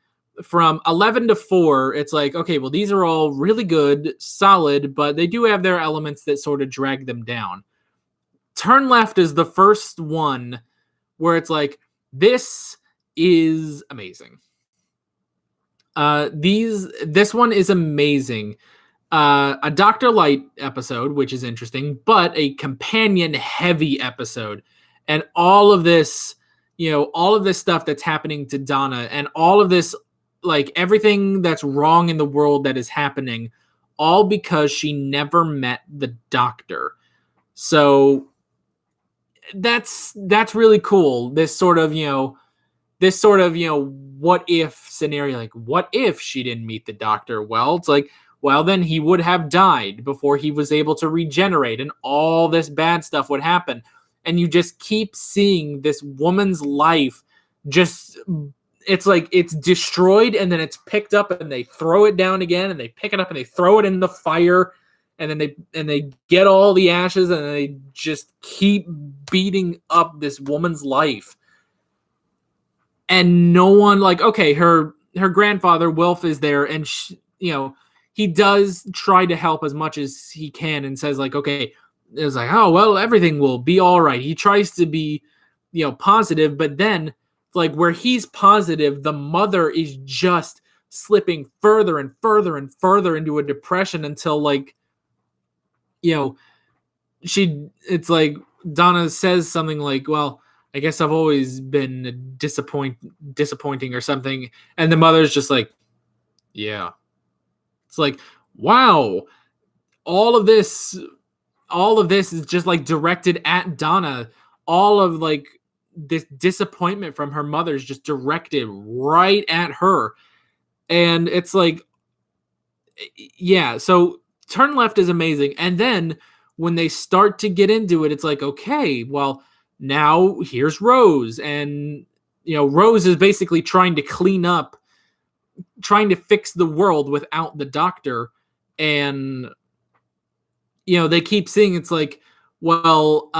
from 11 to 4, it's like, okay, well, these are all really good, solid, but they do have their elements that sort of drag them down. Turn Left is the first one where it's like, this is amazing. This one is amazing. A Dr. Light episode, which is interesting, but a companion heavy episode. And all of this stuff that's happening to Donna, and all of this, like everything that's wrong in the world that is happening, all because she never met the doctor. So that's really cool. This sort of, what if scenario, like what if she didn't meet the doctor? Well, it's like, well, then he would have died before he was able to regenerate, and all this bad stuff would happen. And you just keep seeing this woman's life just, it's like it's destroyed, and then it's picked up and they throw it down again, and they pick it up and they throw it in the fire, and then they get all the ashes, and they just keep beating up this woman's life. And no one, like, okay, her grandfather Wilf is there, and he does try to help as much as he can, and says like, okay, it's like, oh well, everything will be all right. He tries to be, positive, but then like where he's positive, the mother is just slipping further and further and further into a depression until like, it's like Donna says something like, well, I guess I've always been disappointing or something. And the mother's just like, yeah. It's like, wow, all of this is just like directed at Donna. All of like this disappointment from her mother is just directed right at her. And it's like, yeah, so Turn Left is amazing. And then when they start to get into it, it's like, okay, well, now here's Rose. And, Rose is basically trying to clean up, trying to fix the world without the doctor. And, they keep seeing, it's like, well,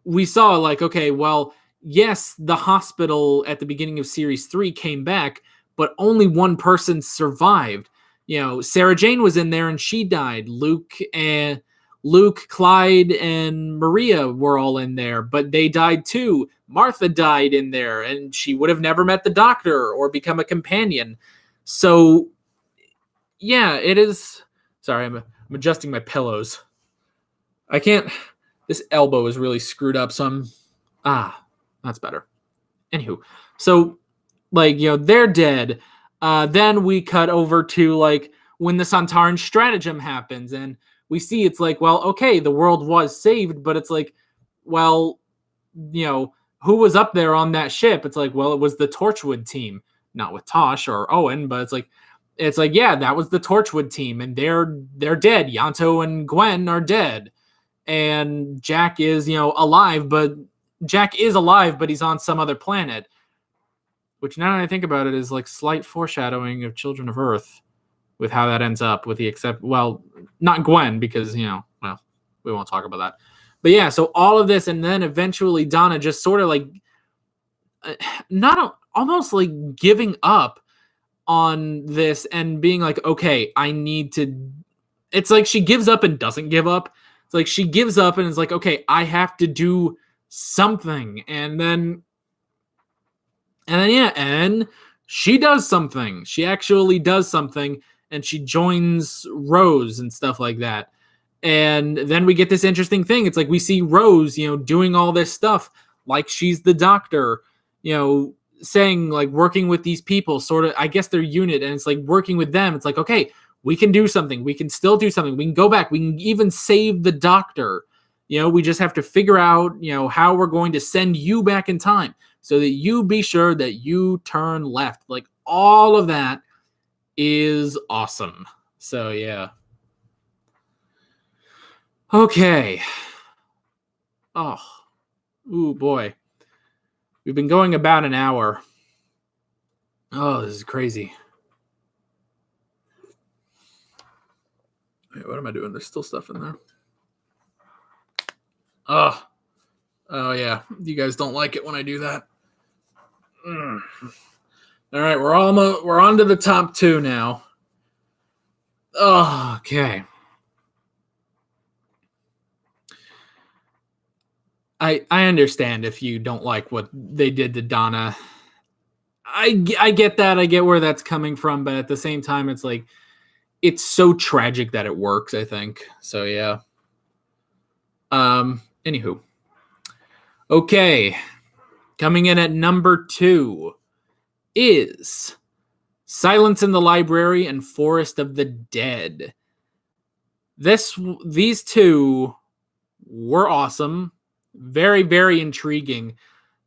we saw like, okay, well, yes, the hospital at the beginning of Series 3 came back, but only one person survived. Sarah Jane was in there and she died. Luke, Clyde, and Maria were all in there, but they died too. Martha died in there, and she would have never met the doctor or become a companion. So, yeah, it is. Sorry, I'm adjusting my pillows. I can't. This elbow is really screwed up, so that's better. Anywho, so they're dead. Then we cut over to when the Santaran stratagem happens, and we see it's like, well, okay, the world was saved, but it's like, well, who was up there on that ship? It's like, well, it was the Torchwood team, not with Tosh or Owen, but it's like, yeah, that was the Torchwood team, and they're dead. Yanto and Gwen are dead, and Jack is alive, but he's on some other planet. Which, now that I think about it, is like slight foreshadowing of Children of Earth, with how that ends up. Not Gwen, because we won't talk about that. But yeah, so all of this, and then eventually Donna just sort of almost like giving up on this and being like, okay, I need to. It's like she gives up and doesn't give up. It's like she gives up and is like, okay, I have to do something, and then she does something. She actually does something, and she joins Rose and stuff like that. And then we get this interesting thing. It's like we see Rose, doing all this stuff like she's the doctor, saying working with these people, sort of, I guess their unit, and it's like working with them. It's like, okay, we can do something. We can still do something. We can go back. We can even save the doctor. We just have to figure out, how we're going to send you back in time so that you be sure that you turn left. Like, all of that is awesome. So, yeah. Okay. Oh. Ooh, boy. We've been going about an hour. Oh, this is crazy. Wait, what am I doing? There's still stuff in there. Oh, yeah. You guys don't like it when I do that. All right, we're on to the top two now. Oh, okay. I understand if you don't like what they did to Donna. I get that. I get where that's coming from, but at the same time, it's like, it's so tragic that it works, I think. So, yeah. Anywho. Okay. Coming in at number 2 is Silence in the Library and Forest of the Dead. These two were awesome. Very, very intriguing.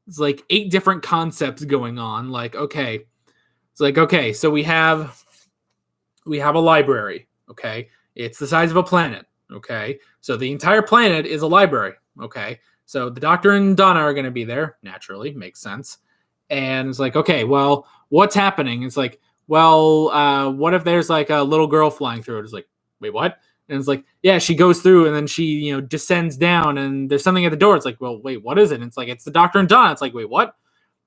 It's like 8 different concepts going on. Okay, so we have a library. Okay. It's the size of a planet. Okay. So the entire planet is a library. Okay. So the Doctor and Donna are going to be there. Naturally. Makes sense. And it's like, okay, well, what's happening? It's like, well, what if there's like a little girl flying through it? It's like, wait, what? And it's like, yeah, she goes through and then she, descends down and there's something at the door. It's like, well, wait, what is it? And it's like, it's the Doctor and Donna. It's like, wait, what?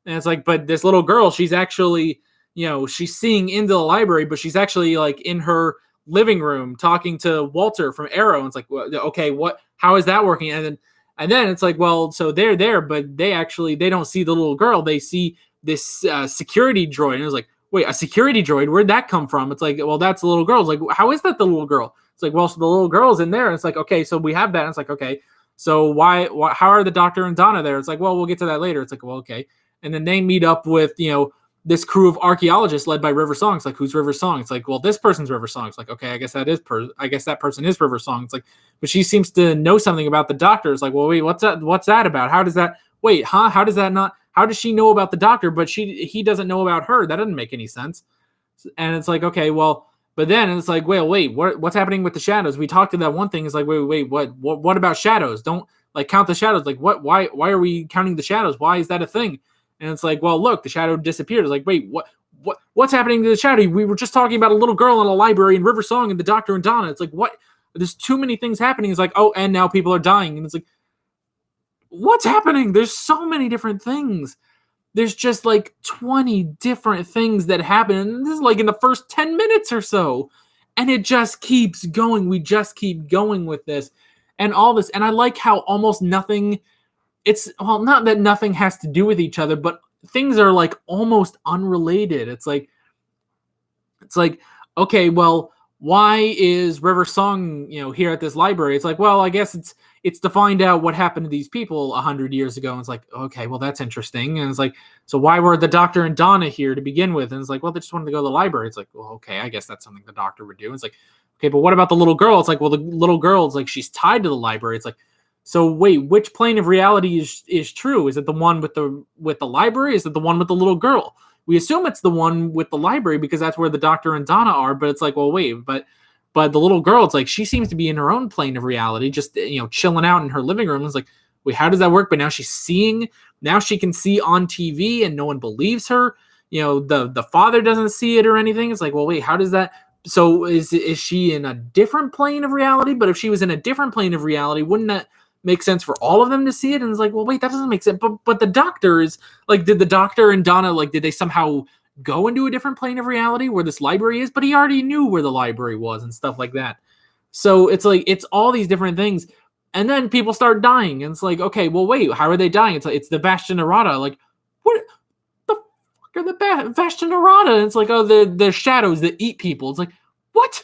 And it's like, but this little girl, she's actually, she's seeing into the library, but she's actually like in her living room talking to Walter from Arrow. And it's like, well, okay, how is that working? And then it's like, well, so they're there, but they don't see the little girl. They see this security droid. And it was like, wait, a security droid? Where'd that come from? It's like, well, that's the little girl. It's like, how is that the little girl? It's like, well, so the little girl's in there. And it's like, okay, so we have that. And it's like, okay, so how are the Doctor and Donna there? It's like, well, we'll get to that later. It's like, well, okay. And then they meet up with, this crew of archaeologists led by River Song. It's like, who's River Song? It's like, well, this person's River Song. It's like, okay, I guess that person is River Song. It's like, but she seems to know something about the Doctor. It's like, well, wait, what's that about? How does that, wait, huh? How does she know about the Doctor, but he doesn't know about her? That doesn't make any sense. And it's like, okay, well, but then it's like, well, wait, what's happening with the shadows? We talked to that one thing. It's like, wait, what about shadows? Don't count the shadows. Like, why are we counting the shadows? Why is that a thing? And it's like, well, look, the shadow disappeared. It's like, wait, what's happening to the shadow? We were just talking about a little girl in a library in River Song and the Doctor and Donna. It's like, what? There's too many things happening. It's like, oh, and now people are dying. And it's like, what's happening? There's so many different things. There's just 20 different things that happen. And this is in the first 10 minutes or so. And it just keeps going. We just keep going with this and all this. And I like how almost nothing... not that nothing has to do with each other, but things are almost unrelated. It's like, okay, well, why is River Song, here at this library? It's like, well, I guess it's to find out what happened to these people 100 years ago. And it's like, okay, well, that's interesting. And it's like, so why were the doctor and Donna here to begin with? And it's like, well, they just wanted to go to the library. It's like, well, okay, I guess that's something the doctor would do. And it's like, okay, but what about the little girl? It's like, well, the little girl is like, she's tied to the library. It's like, so wait, which plane of reality is true? Is it the one with the library? Is it the one with the little girl? We assume it's the one with the library because that's where the doctor and Donna are. But it's like, well, wait, but the little girl, it's like she seems to be in her own plane of reality, just chilling out in her living room. It's like, wait, how does that work? But now she's seeing. Now she can see on TV, and no one believes her. The father doesn't see it or anything. It's like, well, wait, how does that? So is she in a different plane of reality? But if she was in a different plane of reality, wouldn't that make sense for all of them to see it? And it's like, well, wait, that doesn't make sense. But the doctor is like, did the doctor and Donna, like, did they somehow go into a different plane of reality where this library is? But he already knew where the library was and stuff like that. So it's like, it's all these different things. And then people start dying. And it's like, okay, well, wait, how are they dying? It's like, it's the Vashta Nerada. Like, what the fuck are the Vashta Nerada? And it's like, oh, the shadows that eat people. It's like, what?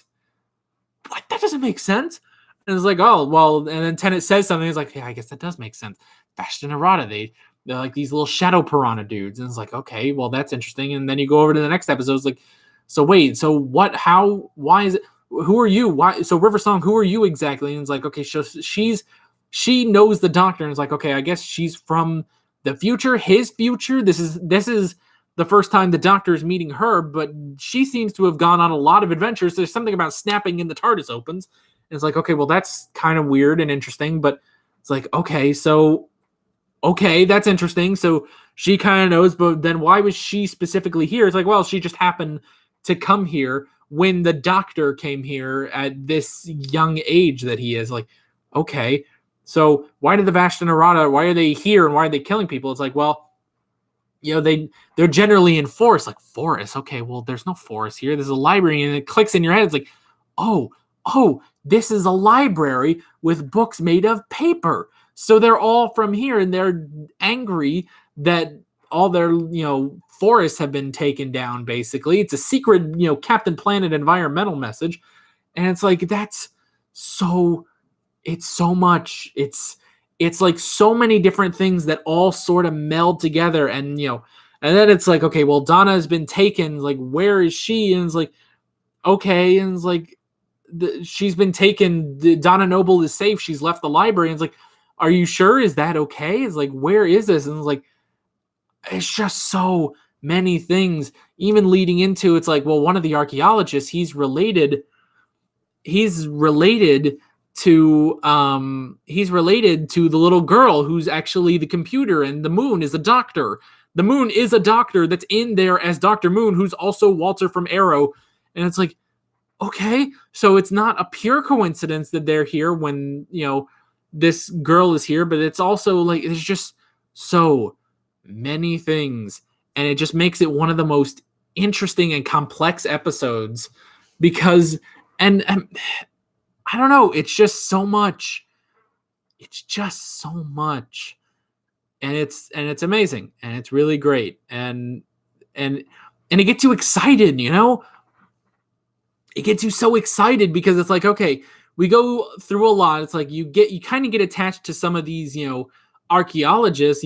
That doesn't make sense. And it's like, oh, well, and then Tenet says something. It's like, yeah, I guess that does make sense. Vashta Nerada, they're like these little shadow piranha dudes. And it's like, okay, well, that's interesting. And then you go over to the next episode. It's like, so wait, so what, how, why is it, who are you? Why? So River Song, who are you exactly? And it's like, okay, so she knows the doctor. And it's like, okay, I guess she's from the future, his future. This is the first time the doctor is meeting her, but she seems to have gone on a lot of adventures. There's something about snapping in the TARDIS opens. And it's like, okay, well, that's kind of weird and interesting, but it's like, okay, that's interesting. So she kind of knows, but then why was she specifically here? It's like, well, she just happened to come here when the doctor came here at this young age that he is. Like, okay, so why did the Vashta Nerada, why are they here and why are they killing people? It's like, well, they're generally in forests. Like, forest, okay, well, there's no forest here. There's a library, and it clicks in your head. It's like, oh, this is a library with books made of paper. So they're all from here, and they're angry that all their, forests have been taken down, basically. It's a secret, Captain Planet environmental message. And it's like, it's so much. It's like so many different things that all sort of meld together. And, and then it's like, okay, well, Donna has been taken. Like, where is she? And it's like, okay. And it's like, she's been taken. Donna Noble is safe. She's left the library. And it's like, are you sure? Is that okay? It's like, where is this? And it's like, it's just so many things, even leading into, it's like, well, one of the archaeologists, he's related to the little girl who's actually the computer, and the Moon is a doctor. The Moon is a doctor that's in there as Dr. Moon, who's also Walter from Arrow. And it's like, okay, so it's not a pure coincidence that they're here when, this girl is here, but it's also like, there's just so many things, and it just makes it one of the most interesting and complex episodes because, and I don't know, it's just so much. It's just so much. And it's amazing, and it's really great. And it gets you excited, It gets you so excited because it's like, okay, we go through a lot. It's like you kind of get attached to some of these, archaeologists,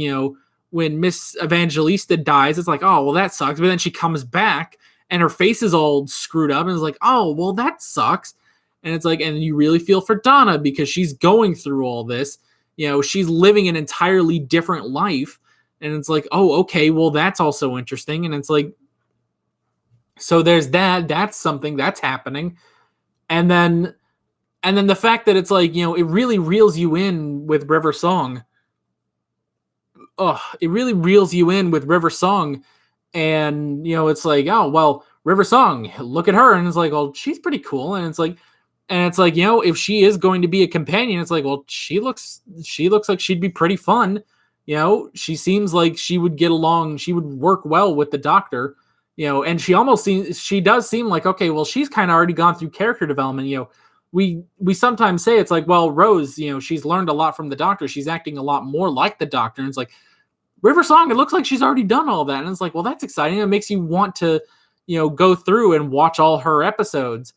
when Miss Evangelista dies, it's like, oh, well, that sucks. But then she comes back and her face is all screwed up. And it's like, oh, well, that sucks. And it's like, and you really feel for Donna because she's going through all this. She's living an entirely different life. And it's like, oh, okay, well, that's also interesting. And it's like, so there's that. That's something that's happening. And then the fact that it's like, it really reels you in with River Song. Oh, it really reels you in with River Song. And, it's like, oh, well, River Song, look at her. And it's like, well, she's pretty cool. And it's like, if she is going to be a companion, it's like, well, she looks like she'd be pretty fun. She seems like she would get along. She would work well with the doctor, and she does seem like, okay, well, she's kind of already gone through character development. We sometimes say it's like, well, Rose, she's learned a lot from the doctor. She's acting a lot more like the doctor. And it's like, River Song, it looks like she's already done all that. And it's like, well, that's exciting. It makes you want to, go through and watch all her episodes.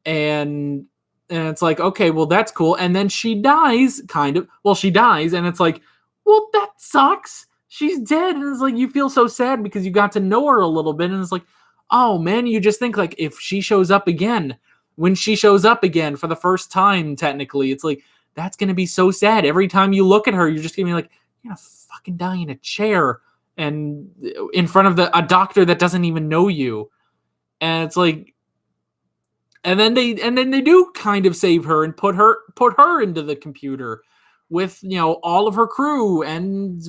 and it's like, okay, well, that's cool. And then she dies, kind of. Well, she dies, and it's like, well, that sucks. She's dead, and it's like you feel so sad because you got to know her a little bit, and it's like, oh man, you just think like if she shows up again, when she shows up again for the first time, technically, it's like that's gonna be so sad. Every time you look at her, you're just gonna be like, you're gonna fucking die in a chair and in front of a doctor that doesn't even know you, and it's like. And then they do kind of save her and put her into the computer with all of her crew and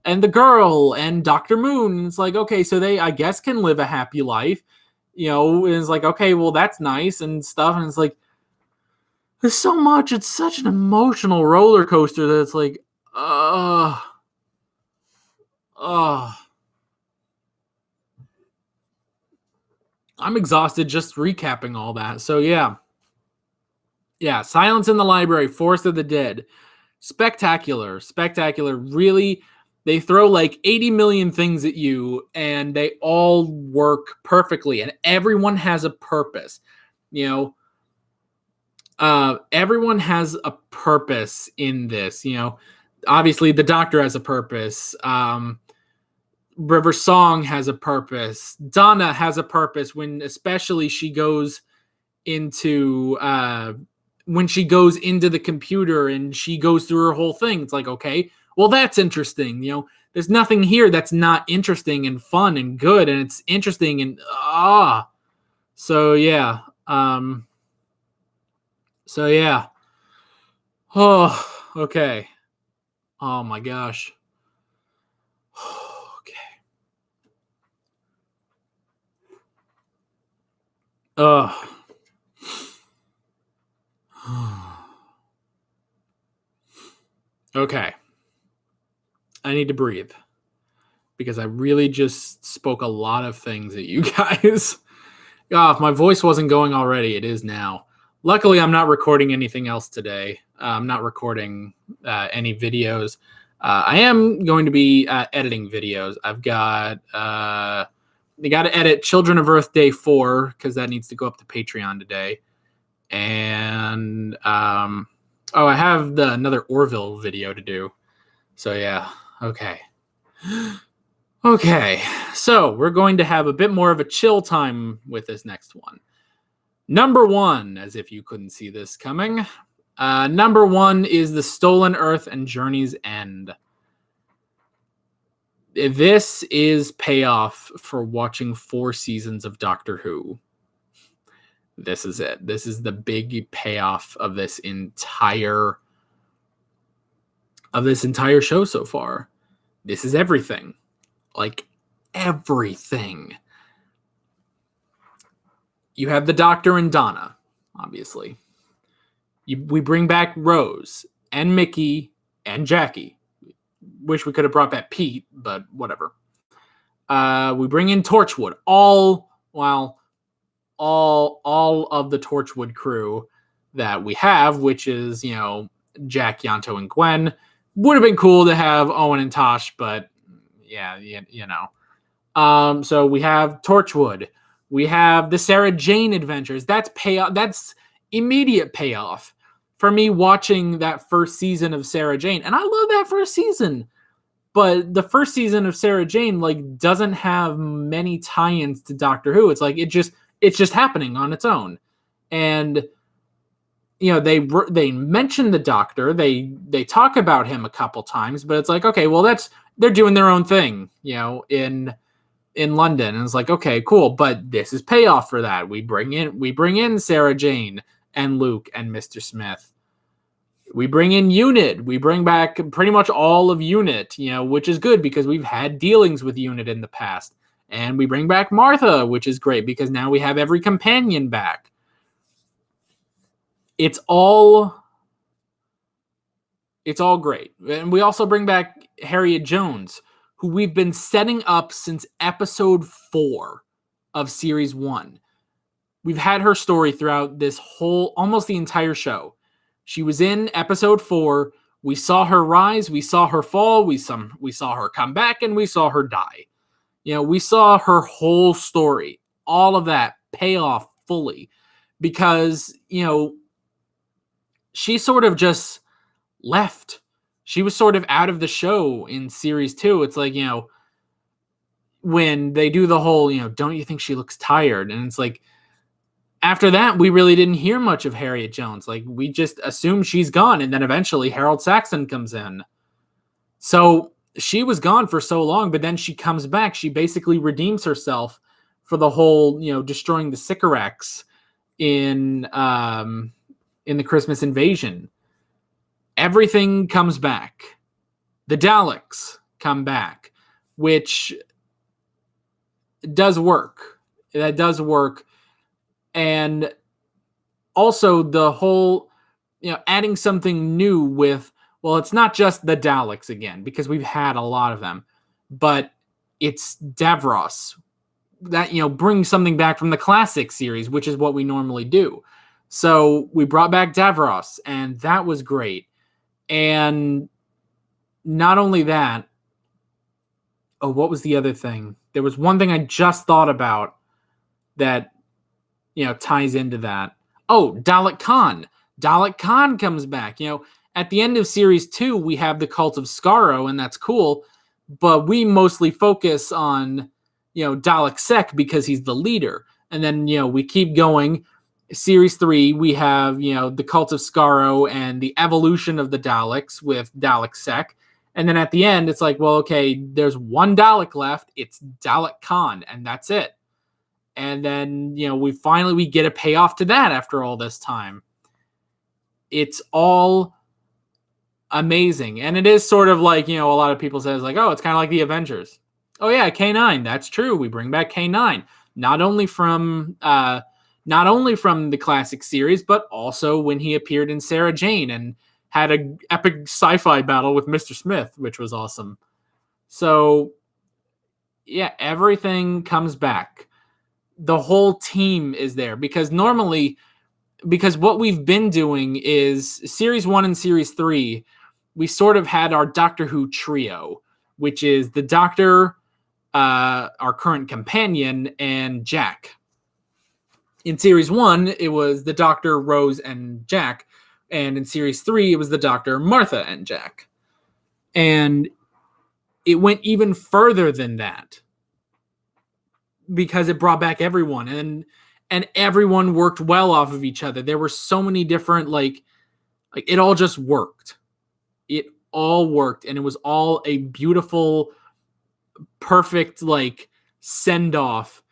and the girl and Dr. Moon. And it's like, okay, so they I guess can live a happy life. And it's like, okay, well that's nice and stuff. And it's like there's so much. It's such an emotional roller coaster that it's like, uh I'm exhausted just recapping all that. So yeah. Yeah, Silence in the Library, Forest of the Dead. Spectacular. Really, they throw like 80 million things at you and they all work perfectly and everyone has a purpose. Everyone has a purpose in this. Obviously the doctor has a purpose. River Song has a purpose. Donna has a purpose especially she goes into when she goes into the computer and she goes through her whole thing. It's like, okay, well, that's interesting. There's nothing here that's not interesting and fun and good, and it's interesting and so yeah. Oh, okay. Oh my gosh. Okay. Okay. I need to breathe because I really just spoke a lot of things at you guys. If my voice wasn't going already, it is now. Luckily, I'm not recording anything else today. I'm not recording any videos. I am going to be editing videos. I've got they got to edit Children of Earth Day 4 because that needs to go up to Patreon today. And I have another Orville video to do. So yeah, okay. Okay, so we're going to have a bit more of a chill time with this next one. Number 1, as if you couldn't see this coming. Number 1 is The Stolen Earth and Journey's End. This is payoff for watching 4 seasons of Doctor Who. This is it. This is the big payoff of this entire show so far. This is everything. Like everything. You have the Doctor and Donna, obviously. We bring back Rose and Mickey and Jackie. Wish we could have brought back Pete, but whatever. We bring in Torchwood. All of the Torchwood crew that we have, which is, Jack, Yanto, and Gwen. Would have been cool to have Owen and Tosh, but yeah, so we have Torchwood. We have the Sarah Jane adventures. That's payoff. That's immediate payoff for me watching that first season of Sarah Jane. And I love that first season. But the first season of Sarah Jane doesn't have many tie-ins to Doctor Who. It's like it's just happening on its own. And they mention the Doctor. They talk about him a couple times, but it's like, okay, well they're doing their own thing, in London. And it's like, okay, cool, but this is payoff for that. We bring in Sarah Jane and Luke and Mr. Smith. We bring in Unit. We bring back pretty much all of Unit, which is good because we've had dealings with Unit in the past. And we bring back Martha, which is great because now we have every companion back. It's all great. And we also bring back Harriet Jones, who we've been setting up since episode 4 of series 1. We've had her story throughout this almost the entire show. She was in episode 4. We saw her rise. We saw her fall. We saw her come back, and we saw her die. We saw her whole story. All of that pay off fully because, she sort of just left. She was sort of out of the show in series 2. It's like, when they do the whole, don't you think she looks tired? And it's like, after that, we really didn't hear much of Harriet Jones. Like, we just assumed she's gone. And then eventually Harold Saxon comes in. So she was gone for so long, but then she comes back. She basically redeems herself for the whole, destroying the Sycorax in the Christmas invasion. Everything comes back. The Daleks come back, which does work. That does work. And also the whole, adding something new with, well, it's not just the Daleks again, because we've had a lot of them, but it's Davros. That, brings something back from the classic series, which is what we normally do. So we brought back Davros, and that was great. And not only that, what was the other thing? There was one thing I just thought about that, ties into that. Oh, Dalek Khan. Dalek Khan comes back. At the end of series 2, we have the Cult of Skaro, and that's cool. But we mostly focus on, Dalek Sec because he's the leader. And then, we keep going. Series 3, we have, the Cult of Skaro and the evolution of the Daleks with Dalek Sec. And then at the end, it's like, well, okay, there's one Dalek left. It's Dalek Khan, and that's it. And then, we get a payoff to that after all this time. It's all amazing. And it is sort of like, a lot of people say, it's like, oh, it's kind of like the Avengers. Oh yeah, K9. That's true. We bring back K9. Not only from the classic series, but also when he appeared in Sarah Jane and had an epic sci-fi battle with Mr. Smith, which was awesome. So yeah, everything comes back. The whole team is there because what we've been doing is series 1 and series 3, we sort of had our Doctor Who trio, which is the Doctor, our current companion, and Jack. In series 1, it was the Doctor, Rose, and Jack. And in series 3, it was the Doctor, Martha, and Jack. And it went even further than that, because it brought back everyone, and everyone worked well off of each other. There were so many different, like it all just worked. It all worked, and it was all a beautiful, perfect, send off.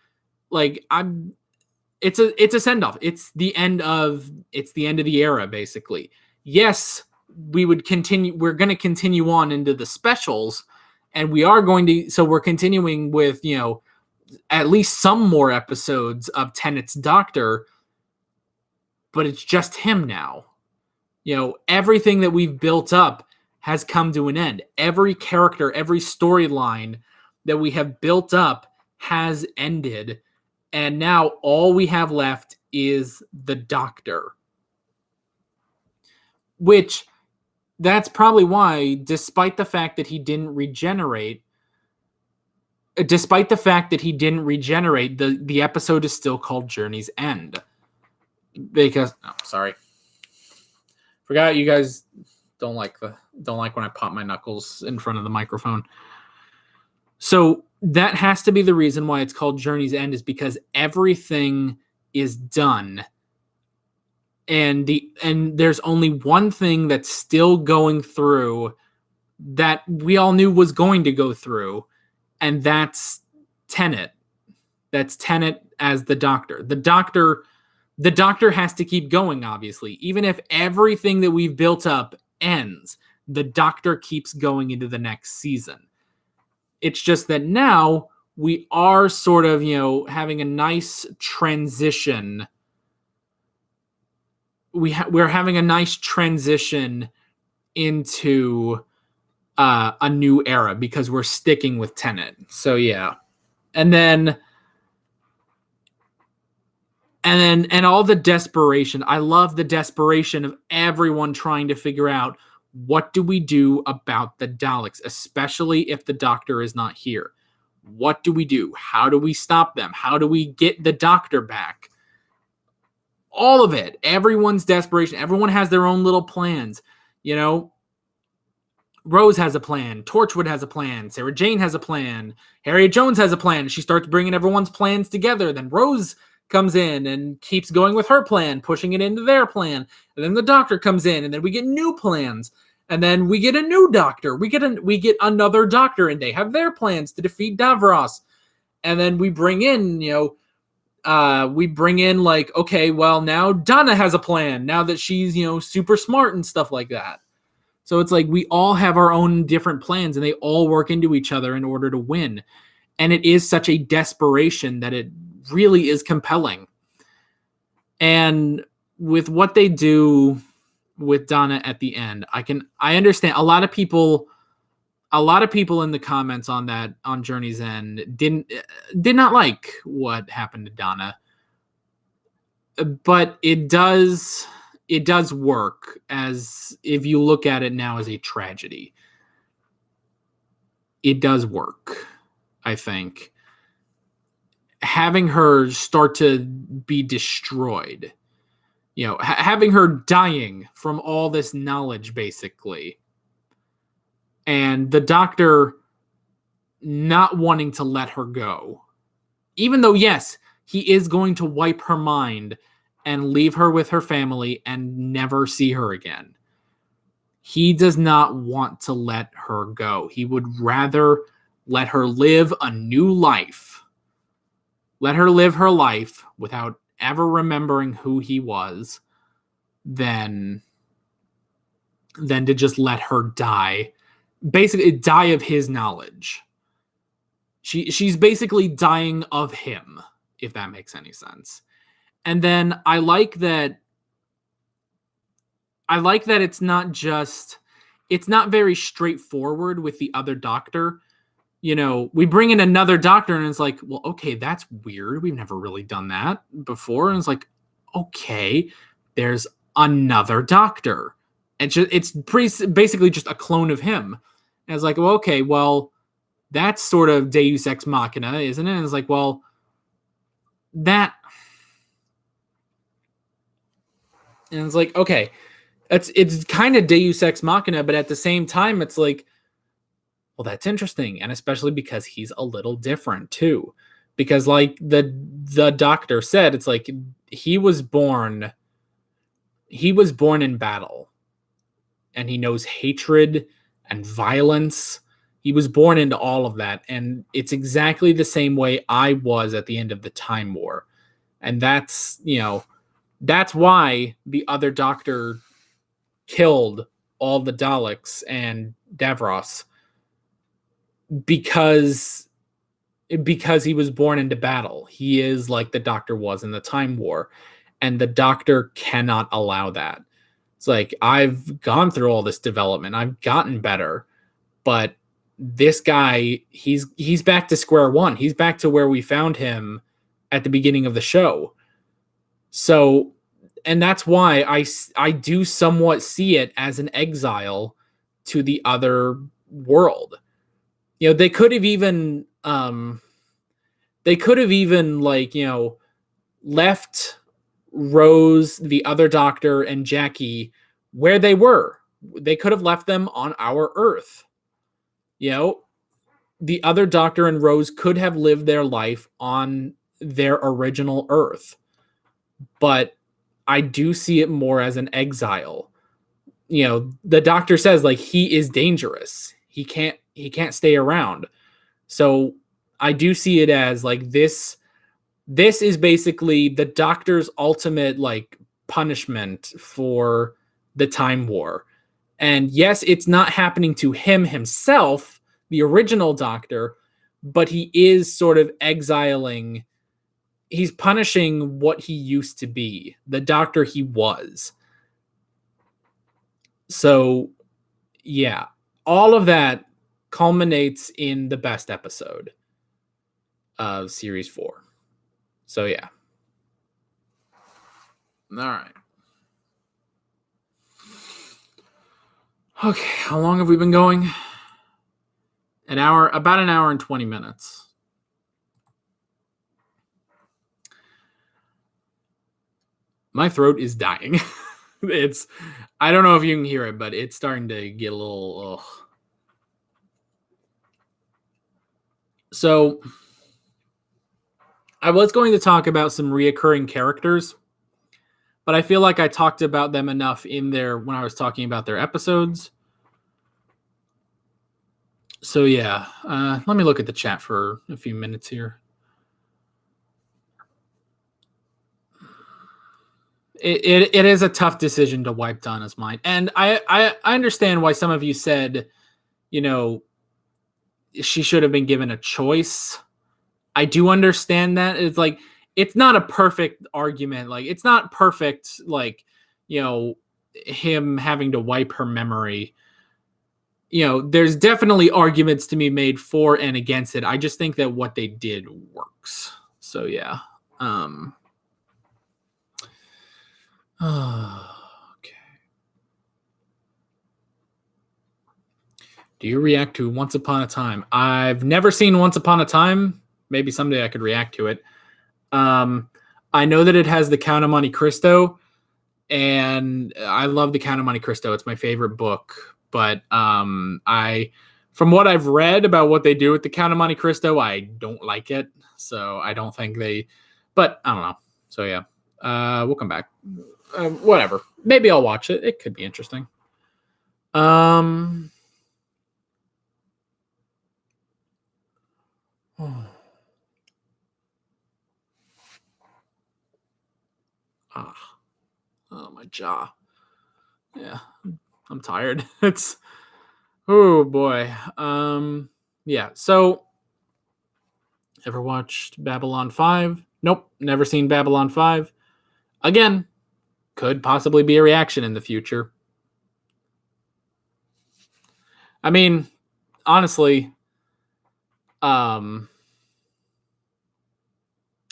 It's a send off. It's the end of the era, basically. Yes, we're going to continue on into the specials, and we're continuing with, at least some more episodes of Tennant's Doctor, but it's just him now. Everything that we've built up has come to an end. Every character, every storyline that we have built up has ended, and now all we have left is the Doctor. Which, that's probably why, despite the fact that he didn't regenerate, the episode is still called Journey's End. Because, sorry. Forgot you guys don't like when I pop my knuckles in front of the microphone. So that has to be the reason why it's called Journey's End, is because everything is done. And there's only one thing that's still going through that we all knew was going to go through, and that's Tennant. That's Tennant as the Doctor. The Doctor has to keep going, obviously. Even if everything that we've built up ends, the Doctor keeps going into the next season. It's just that now we are sort of, having a nice transition. We're having a nice transition into a new era because we're sticking with Tennant. So yeah. And all the desperation. I love the desperation of everyone trying to figure out, what do we do about the Daleks, especially if the Doctor is not here? What do we do? How do we stop them? How do we get the Doctor back? all of it. Everyone's desperation. Everyone has their own little plans. You know, Rose has a plan. Torchwood has a plan. Sarah Jane has a plan. Harriet Jones has a plan. She starts bringing everyone's plans together. Then Rose comes in and keeps going with her plan, pushing it into their plan. And then the Doctor comes in, and then we get new plans. And then we get a new Doctor. We get another Doctor, and they have their plans to defeat Davros. And then we bring in, like, okay, well, now Donna has a plan now that she's, super smart and stuff like that. So it's like we all have our own different plans, and they all work into each other in order to win. And it is such a desperation that it really is compelling. And with what they do with Donna at the end, I understand a lot of people in the comments on Journey's End did not like what happened to Donna. But it does work, as if you look at it now as a tragedy. It does work, I think. Having her start to be destroyed, having her dying from all this knowledge, basically, and the Doctor not wanting to let her go, even though, yes, he is going to wipe her mind and leave her with her family and never see her again. He does not want to let her go. He would rather let her live a new life. Let her live her life without ever remembering who he was than to just let her die. Basically, die of his knowledge. She's basically dying of him, if that makes any sense. And then I like that it's not very straightforward with the other Doctor. We bring in another Doctor, and it's like, well, okay, that's weird. We've never really done that before. And it's like, okay, there's another Doctor. It's basically just a clone of him. And it's like, well, okay, well, that's sort of Deus Ex Machina, isn't it? And it's like, well, and it's like, okay, it's kind of Deus Ex Machina, but at the same time, it's like, well, that's interesting, and especially because he's a little different too. Because, like the Doctor said, it's like he was born in battle, and he knows hatred and violence. He was born into all of that, and it's exactly the same way I was at the end of the Time War, and that's why the other Doctor killed all the Daleks and Davros, because he was born into battle. He is like the Doctor was in the Time War, and the Doctor cannot allow that. It's like, I've gone through all this development. I've gotten better, but this guy, he's back to square one. He's back to where we found him at the beginning of the show. So, and that's why I do somewhat see it as an exile to the other world. They could have even left Rose, the other Doctor, and Jackie where they were. They could have left them on our Earth. The other Doctor and Rose could have lived their life on their original Earth. But I do see it more as an exile. The Doctor says, like, he is dangerous. He can't stay around. So I do see it as like this is basically the Doctor's ultimate, like, punishment for the Time War. And yes, it's not happening to him himself, the original Doctor, but he is sort of exiling. He's punishing what he used to be, the Doctor he was. So, yeah, all of that culminates in the best episode of Series 4. So, yeah. All right. Okay, how long have we been going? About an hour and 20 minutes. My throat is dying. I don't know if you can hear it, but it's starting to get a little. Ugh. So, I was going to talk about some reoccurring characters, but I feel like I talked about them enough in there when I was talking about their episodes. So, yeah, let me look at the chat for a few minutes here. It is a tough decision to wipe Donna's mind. And I understand why some of you said, she should have been given a choice. I do understand that. It's like, it's not a perfect argument. Like, it's not perfect, like, him having to wipe her memory. There's definitely arguments to be made for and against it. I just think that what they did works. So, yeah. Okay. Do you react to Once Upon a Time? I've never seen Once Upon a Time. Maybe someday I could react to it. I know that it has the Count of Monte Cristo, and I love the Count of Monte Cristo. It's my favorite book. But from what I've read about what they do with the Count of Monte Cristo, I don't like it. So I don't think but I don't know. So yeah, we'll come back. Whatever. Maybe I'll watch it. It could be interesting. Oh. My jaw. Yeah, I'm tired. Oh boy. Yeah. So, ever watched Babylon 5? Nope, never seen Babylon 5. Again, could possibly be a reaction in the future. I mean, honestly, oh,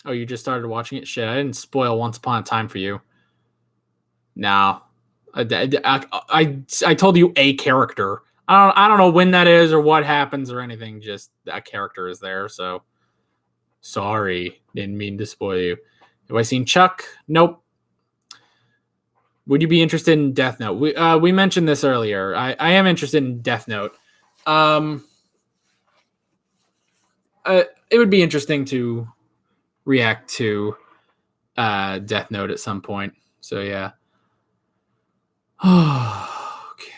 you just started watching it? Shit, I didn't spoil Once Upon a Time for you. No. I told you a character. I don't know when that is or what happens or anything. Just that character is there. So sorry, didn't mean to spoil you. Have I seen Chuck? Nope. Would you be interested in Death Note? We mentioned this earlier. I am interested in Death Note. It would be interesting to react to Death Note at some point. So yeah. Okay.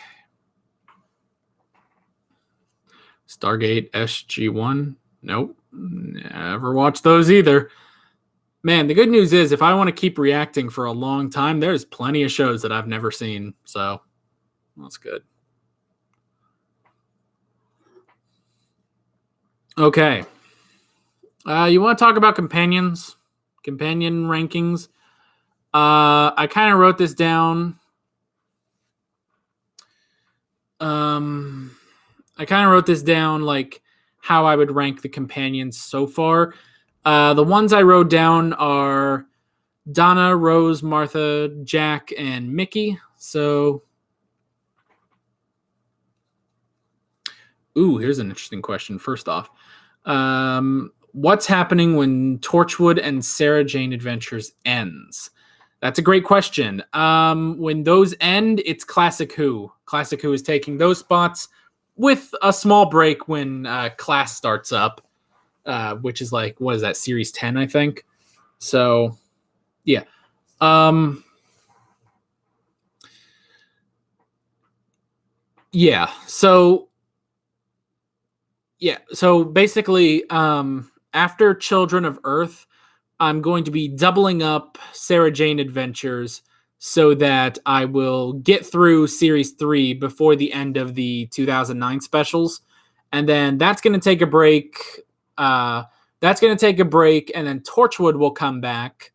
Stargate SG-1. Nope. Never watched those either. Man, the good news is if I want to keep reacting for a long time, there's plenty of shows that I've never seen. So that's good. Okay. You want to talk about companion rankings? I kind of wrote this down. Like how I would rank the companions so far. The ones I wrote down are Donna, Rose, Martha, Jack, and Mickey. So, here's an interesting question. First off, what's happening when Torchwood and Sarah Jane Adventures ends? That's a great question. When those end, it's Classic Who. Classic Who is taking those spots with a small break when Class starts up, which is like, what is that, Series 10, I think? So, yeah. Yeah. So basically, after Children of Earth, I'm going to be doubling up Sarah Jane Adventures so that I will get through Series 3 before the end of the 2009 specials. And then that's going to take a break. And then Torchwood will come back.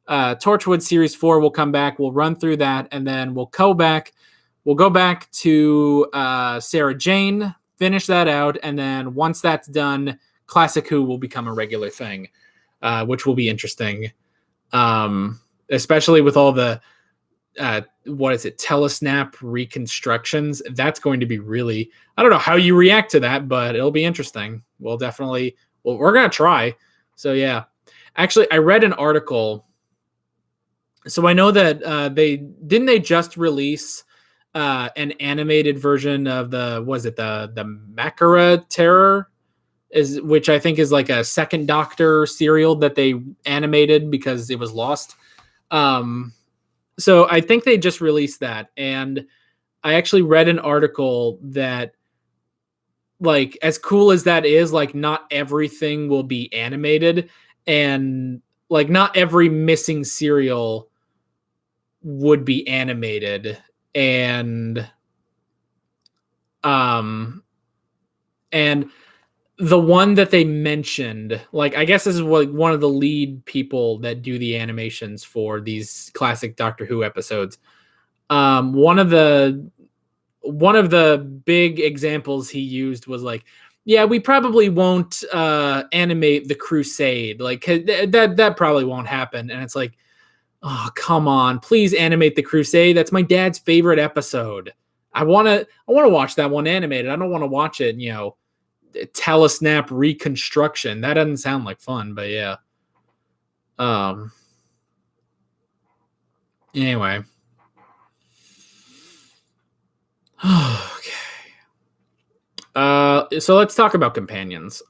Torchwood Series 4 will come back. We'll run through that, and then we'll go back to Sarah Jane, finish that out, and then once that's done, Classic Who will become a regular thing, which will be interesting, especially with all the telesnap reconstructions. That's going to be really, I don't know how you react to that, but it'll be interesting. We're going to try. So yeah, actually I read an article So I know that they just release an animated version of the Makara Terror, is which I think is like a second Doctor serial that they animated because it was lost. Um, so I think they just released that, and I actually read an article that, like, as cool as that is, like, not everything will be animated, and like not every missing serial would be animated, and um and the one that they mentioned, like, I guess this is like one of the lead people that do the animations for these classic Doctor Who episodes. One of the big examples he used was like, yeah, we probably won't animate the Crusade, like that probably won't happen. And it's like, oh, come on, please animate the Crusade. That's my dad's favorite episode. I want to watch that one animated. I don't want to watch it, telesnap reconstruction. That doesn't sound like fun, but yeah. Um anyway. Okay. So let's talk about companions.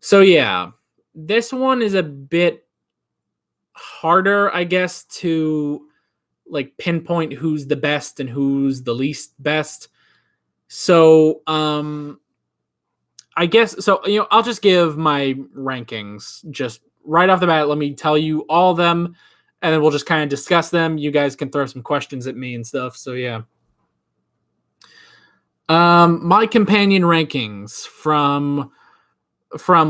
So yeah, this one is a bit harder, I guess, to like pinpoint who's the best and who's the least best. So I guess so. I'll just give my rankings just right off the bat. Let me tell you all of them, and then we'll just kind of discuss them. You guys can throw some questions at me and stuff. So yeah. My companion rankings from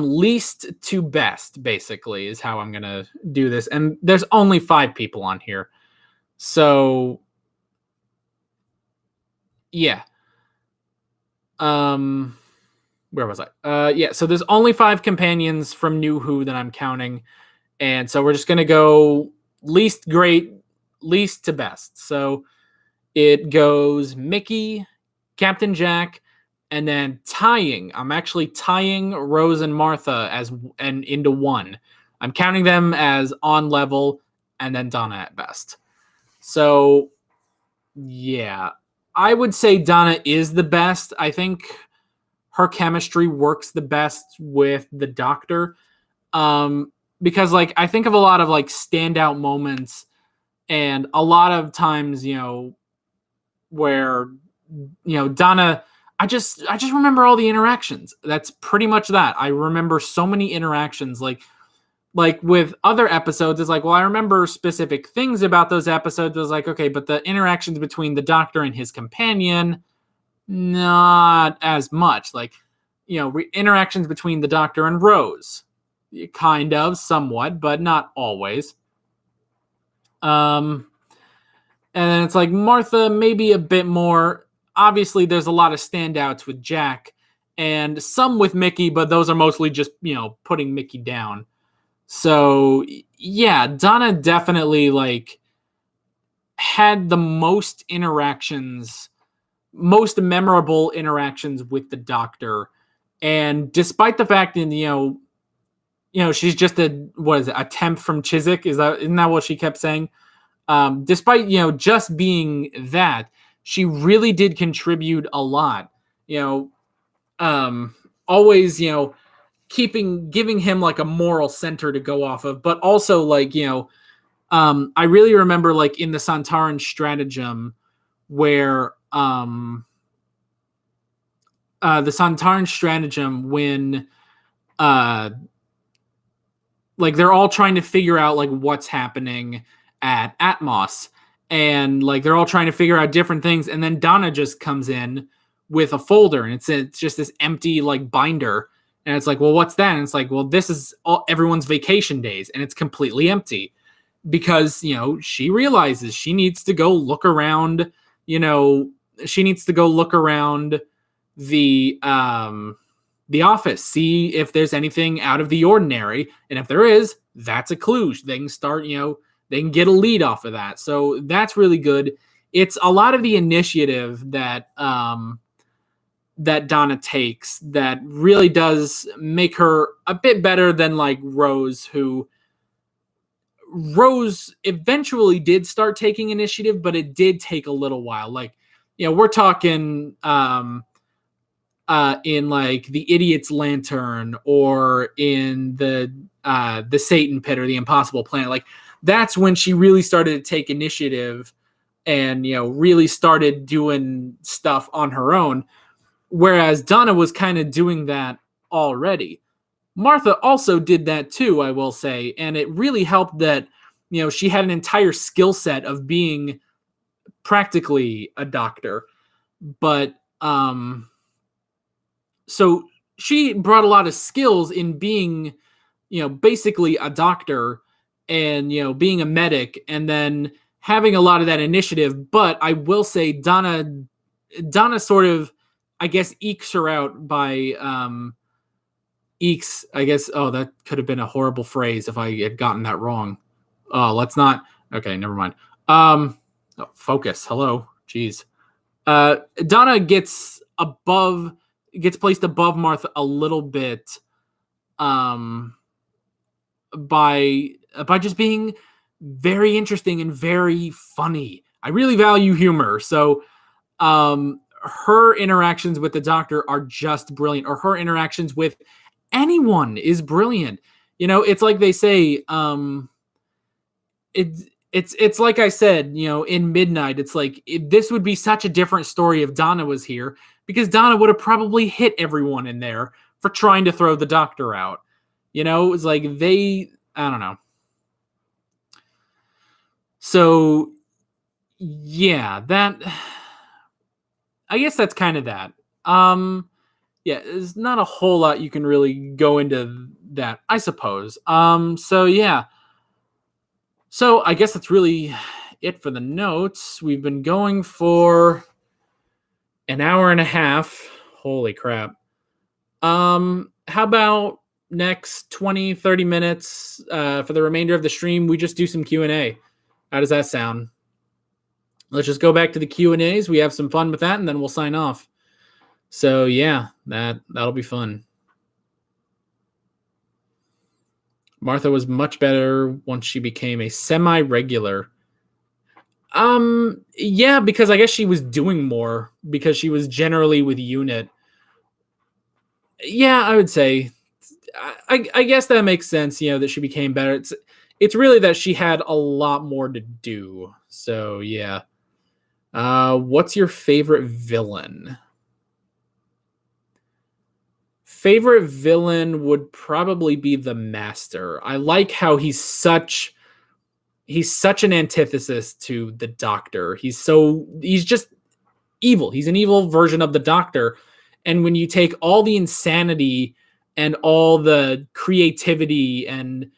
least to best, basically, is how I'm gonna do this. And there's only 5 people on here, so yeah. Where was I? Yeah. So there's only 5 companions from New Who that I'm counting, and so we're just gonna go least great, least to best. So it goes Mickey, Captain Jack, and then tying. I'm actually tying Rose and Martha and into one. I'm counting them as on level, and then Donna at best. So yeah, I would say Donna is the best. I think her chemistry works the best with the Doctor. Because like I think of a lot of like standout moments, and a lot of times, where Donna, I just remember all the interactions. That's pretty much that. I remember so many interactions, like with other episodes, it's like, well, I remember specific things about those episodes. It was like, okay, but the interactions between the Doctor and his companion, not as much. Like, interactions between the Doctor and Rose, kind of, somewhat, but not always. And then it's like Martha, maybe a bit more. Obviously, there's a lot of standouts with Jack and some with Mickey, but those are mostly just, putting Mickey down. So, yeah, Donna definitely like had the most interactions, most memorable interactions with the Doctor. And despite the fact that, she's just a temp from Chiswick, isn't that what she kept saying? Despite just being that, she really did contribute a lot. Always giving him like a moral center to go off of, but also like I really remember like in the Santaran stratagem where the Santaran stratagem when like they're all trying to figure out like what's happening at Atmos, and like they're all trying to figure out different things, and then Donna just comes in with a folder, and it's just this empty like binder, and it's like, well, what's that? And it's like, well, this is everyone's vacation days, and it's completely empty because she realizes she needs to go look around. She needs to go look around the office, see if there's anything out of the ordinary, and if there is, that's a clue. They can start, they can get a lead off of that. So that's really good. It's a lot of the initiative that that Donna takes that really does make her a bit better than like Rose, who Rose eventually did start taking initiative, but it did take a little while. Like, we're talking in like the Idiot's Lantern or in the Satan Pit or the Impossible Planet. Like, that's when she really started to take initiative and really started doing stuff on her own. Whereas Donna was kind of doing that already. Martha also did that too, I will say, and it really helped that she had an entire skill set of being practically a doctor, but so she brought a lot of skills in being basically a doctor and being a medic, and then having a lot of that initiative. But I will say Donna sort of, I guess, ekes her out by ekes, I guess. Oh, that could have been a horrible phrase if I had gotten that wrong. Oh, let's not. Okay, never mind. Focus. Hello. Jeez. Donna gets placed above Martha a little bit by just being very interesting and very funny. I really value humor. So her interactions with the Doctor are just brilliant, or her interactions with anyone is brilliant. It's like they say, it's like I said, in Midnight, it's like this would be such a different story if Donna was here, because Donna would have probably hit everyone in there for trying to throw the Doctor out. It's like I don't know. So yeah, I guess that's kind of that. Yeah, there's not a whole lot you can really go into that, I suppose. So yeah. So I guess that's really it for the notes. We've been going for an hour and a half. Holy crap. How about next 20, 30 minutes for the remainder of the stream, we just do some Q&A. How does that sound? Let's just go back to the Q&As. We have some fun with that, and then we'll sign off. So yeah, that'll be fun. Martha was much better once she became a semi-regular. Yeah, because I guess she was doing more because she was generally with Unit. Yeah, I would say. I guess that makes sense, that she became better. It's really that she had a lot more to do. So yeah. What's your favorite villain? Favorite villain would probably be the Master. I like how he's such an antithesis to the Doctor. He's just evil. He's an evil version of the Doctor. And when you take all the insanity and all the creativity and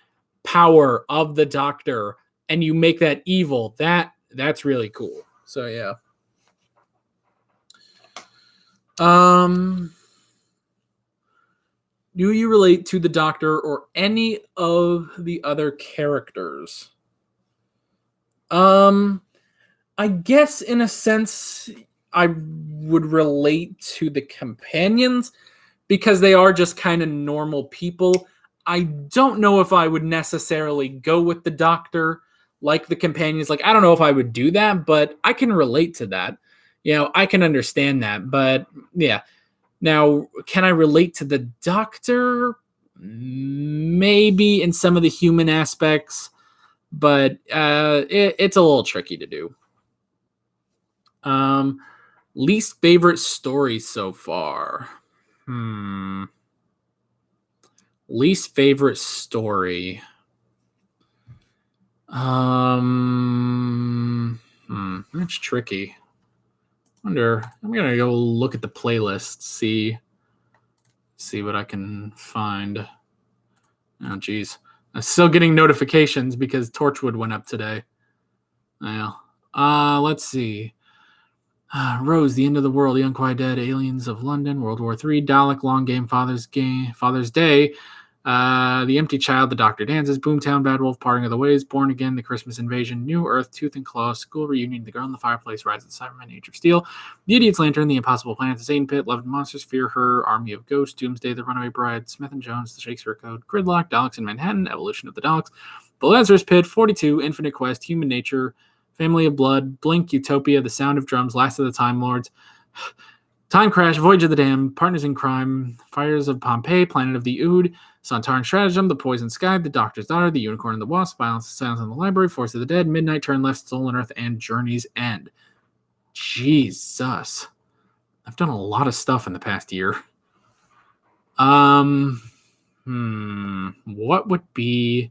power of the Doctor and you make that evil, that's really cool. So yeah. Do you relate to the Doctor or any of the other characters? I guess in a sense I would relate to the companions because they are just kind of normal people. I don't know if I would necessarily go with the Doctor like the companions. Like, I don't know if I would do that, but I can relate to that. I can understand that. But yeah. Now, can I relate to the Doctor? Maybe in some of the human aspects, but it's a little tricky to do. Least favorite story so far. Least favorite story. That's tricky. Wonder. I'm gonna go look at the playlist, see what I can find. Oh, geez. I'm still getting notifications because Torchwood went up today. Yeah. Let's see. Rose, The End of the World, The Unquiet Dead, Aliens of London, World War III, Dalek, Long Game, Father's Day, The Empty Child, The Doctor Dances, Boomtown, Bad Wolf, Parting of the Ways, Born Again, The Christmas Invasion, New Earth, Tooth and Claw, School Reunion, The Girl in the Fireplace, Rise of the Cybermen, Age of Steel, The Idiot's Lantern, The Impossible Planet, The Satan Pit, Loved Monsters, Fear Her, Army of Ghosts, Doomsday, The Runaway Bride, Smith and Jones, The Shakespeare Code, Gridlock, Daleks in Manhattan, Evolution of the Daleks, The Lazarus Pit, 42, Infinite Quest, Human Nature, Family of Blood, Blink, Utopia, The Sound of Drums, Last of the Time Lords, Time Crash, Voyage of the Damned, Partners in Crime, Fires of Pompeii, Planet of the Ood, Sontaran Stratagem, The Poison Sky, The Doctor's Daughter, The Unicorn and the Wasp, Silence in the Library, Force of the Dead, Midnight Turn Left, Soul and Earth, and Journey's End. Jesus. I've done a lot of stuff in the past year. What would be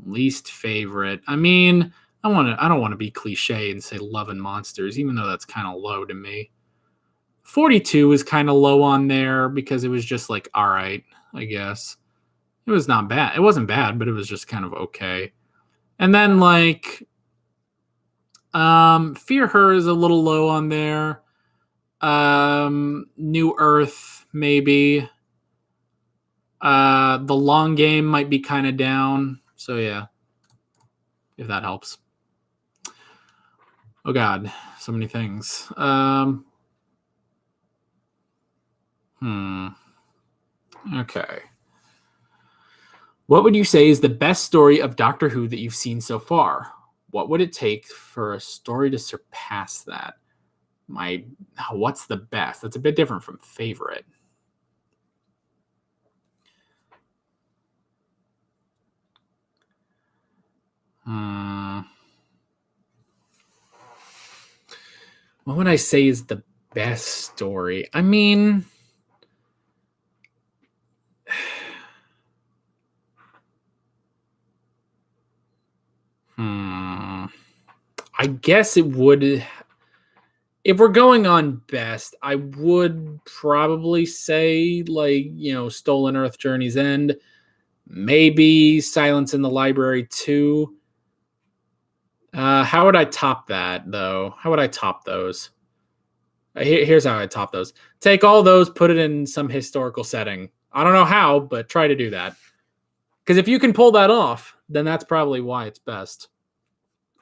least favorite? I mean, I don't want to be cliche and say Love and Monsters, even though that's kind of low to me. 42 is kind of low on there because it was just like, all right, I guess. It was not bad. It wasn't bad, but it was just kind of okay. And then like Fear Her is a little low on there. New Earth, maybe. The Long Game might be kind of down. So yeah, if that helps. Oh God, so many things. Okay. What would you say is the best story of Doctor Who that you've seen so far? What would it take for a story to surpass that? What's the best? That's a bit different from favorite. What would I say is the best story? I mean, I guess it would. If we're going on best, I would probably say like, Stolen Earth, Journey's End, maybe Silence in the Library 2. How would I top that though? How would I top those? Here's how I top those. Take all those, put it in some historical setting. I don't know how, but try to do that. Because if you can pull that off, then that's probably why it's best.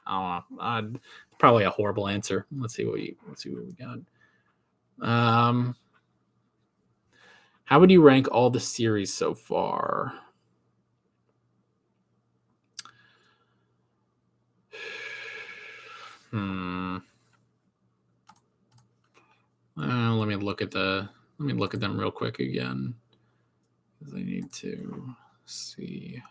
I don't know. Probably a horrible answer. Let's see what we got. How would you rank all the series so far? Let me look at them real quick again, because I need to see.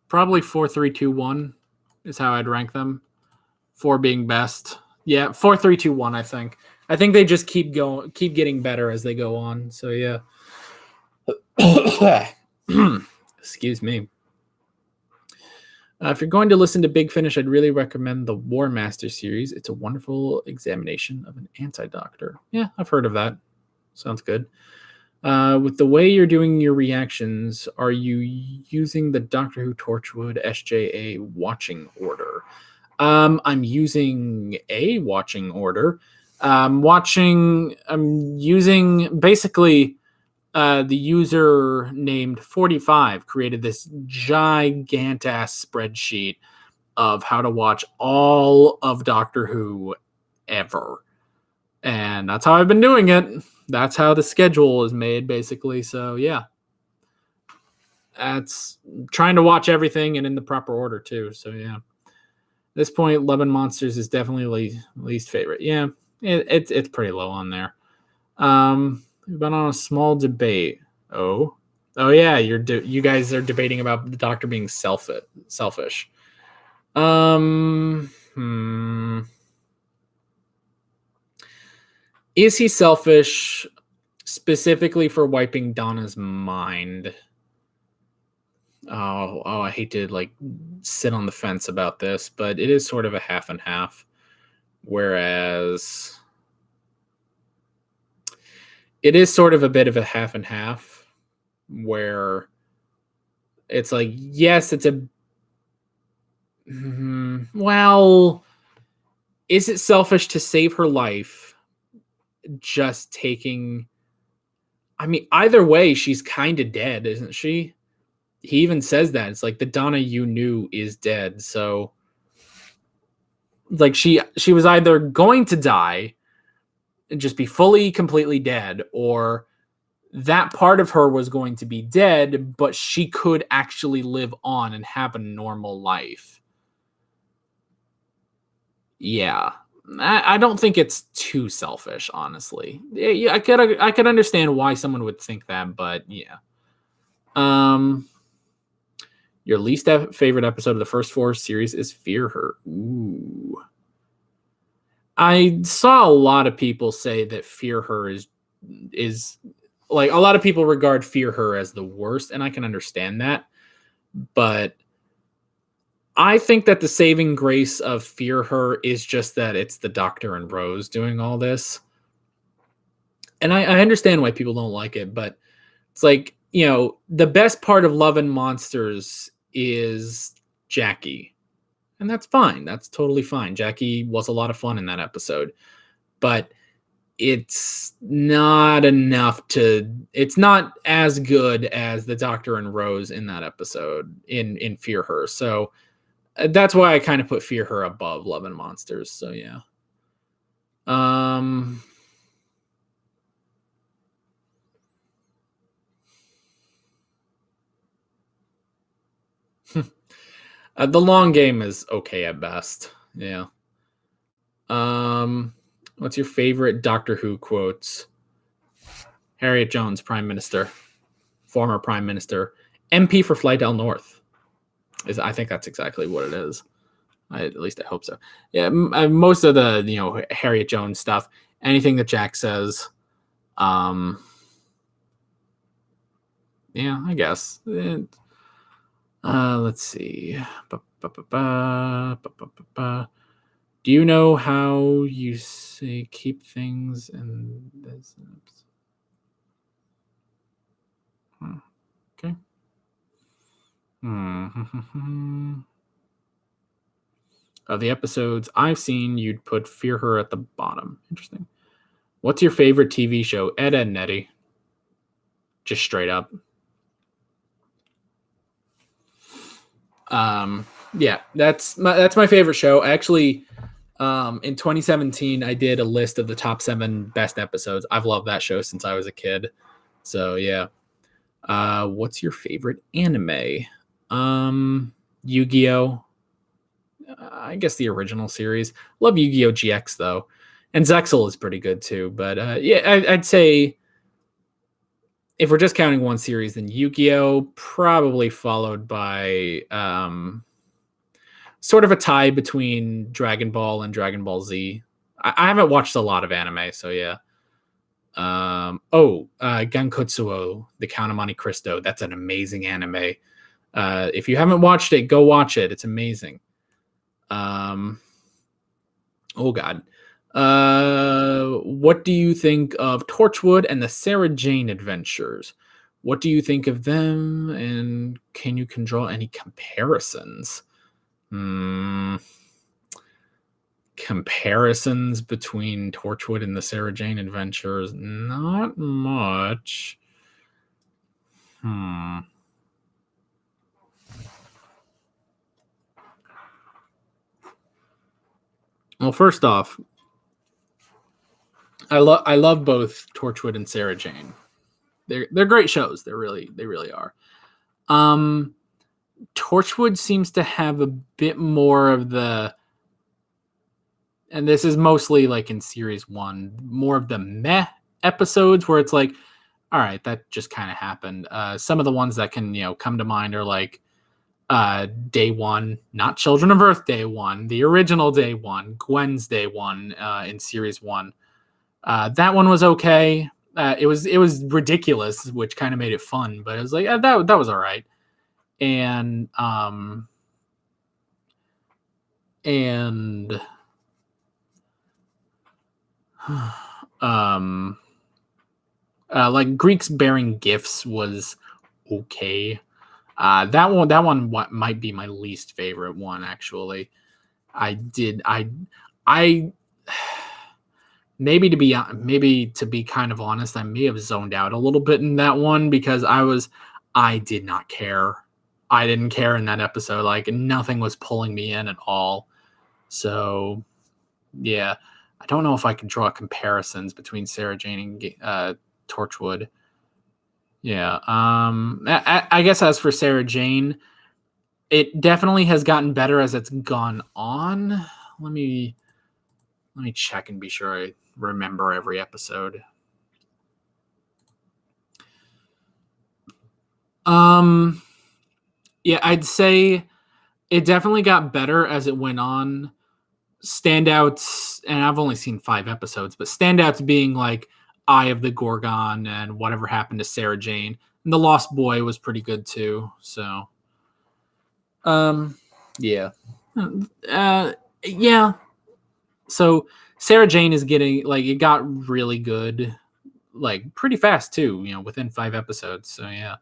Probably 4, 3, 2, 1 is how I'd rank them. 4 being best. Yeah, 4, 3, 2, 1. I think they just keep getting better as they go on. So yeah. Excuse me. If you're going to listen to Big Finish, I'd really recommend the War Master series. It's a wonderful examination of an anti-doctor. Yeah, I've heard of that. Sounds good. With the way you're doing your reactions, are you using the Doctor Who Torchwood SJA watching order? I'm using a watching order. I'm using basically the user named 45 created this gigant-ass spreadsheet of how to watch all of Doctor Who ever. And that's how I've been doing it. That's how the schedule is made, basically. So, yeah. That's trying to watch everything and in the proper order, too. So, yeah. At this point, Love and Monsters is definitely least favorite. Yeah, it's pretty low on there. We've been on a small debate. Oh yeah, you guys are debating about the Doctor being selfish. Is he selfish specifically for wiping Donna's mind? Oh, I hate to sit on the fence about this, but it is sort of a half and half. Whereas it is sort of a bit of a half and half, where it's like, yes, it's a well, is it selfish to save her life? Just taking, I mean, either way, she's kind of dead, isn't she? he even says that it's like the Donna you knew is dead. So like she was either going to die and just be fully, completely dead, or that part of her was going to be dead, but she could actually live on and have a normal life. Yeah. I don't think it's too selfish, honestly. Yeah, I could understand why someone would think that, but yeah. Your least favorite episode of the first 4 series is Fear Her. Ooh. I saw a lot of people say that Fear Her is like, a lot of people regard Fear Her as the worst, and I can understand that. But I think that the saving grace of Fear Her is just that it's the Doctor and Rose doing all this. And I understand why people don't like it, but it's like, the best part of Love and Monsters is Jackie. And that's fine. That's totally fine. Jackie was a lot of fun in that episode. But it's not it's not as good as the Doctor and Rose in that episode in Fear Her. So that's why I kind of put Fear Her above Love and Monsters. So yeah. The long game is okay at best. Yeah. What's your favorite Doctor Who quotes? Harriet Jones, Prime Minister, former Prime Minister, MP for Flight Del North. I think that's exactly what it is. At least I hope so. Yeah, most of the Harriet Jones stuff, anything that Jack says, yeah, I guess. Let's see. Do you know how you say keep things in this? Okay. Of the episodes I've seen, you'd put Fear Her at the bottom. Interesting. What's your favorite TV show? Ed, Edd n Eddy. Just straight up. Yeah, that's my favorite show. Actually, in 2017, I did a list of the top 7 best episodes. I've loved that show since I was a kid. So yeah. What's your favorite anime? Yu-Gi-Oh! I guess the original series. Love Yu-Gi-Oh! GX though, and Zexal is pretty good too. But yeah, I'd say if we're just counting one series, then Yu-Gi-Oh! Probably followed by sort of a tie between Dragon Ball and Dragon Ball Z. I haven't watched a lot of anime, so yeah. Gankotsuo, The Count of Monte Cristo. That's an amazing anime. If you haven't watched it, go watch it. It's amazing. Oh God. What do you think of Torchwood and the Sarah Jane Adventures? What do you think of them, and can you draw any comparisons? Comparisons between Torchwood and the Sarah Jane Adventures? Not much. Well, first off, I love both Torchwood and Sarah Jane. They're great shows. They really are. Torchwood seems to have a bit more of the, and this is mostly like in series 1, more of the meh episodes where it's like, all right, that just kind of happened. Some of the ones that can come to mind are like Day 1, not Children of Earth Day 1, the original Day 1, Gwen's Day 1 in series 1. That one was okay. It was ridiculous, which kind of made it fun, but it was like that was all right. And like Greeks Bearing Gifts was okay. That one might be my least favorite one, actually. I maybe to be kind of honest, I may have zoned out a little bit in that one because I did not care I didn't care in that episode. Like nothing was pulling me in at all. So yeah, I don't know if I can draw comparisons between Sarah Jane and Torchwood. Yeah. I guess as for Sarah Jane, it definitely has gotten better as it's gone on. Let me check and be sure I remember every episode. Yeah, I'd say it definitely got better as it went on. Standouts, and I've only seen 5 episodes, but standouts being like Eye of the Gorgon and Whatever Happened to Sarah Jane. And The Lost Boy was pretty good too. So, yeah. Yeah. So Sarah Jane is getting like it got really good, like pretty fast too. Within 5 episodes. So yeah.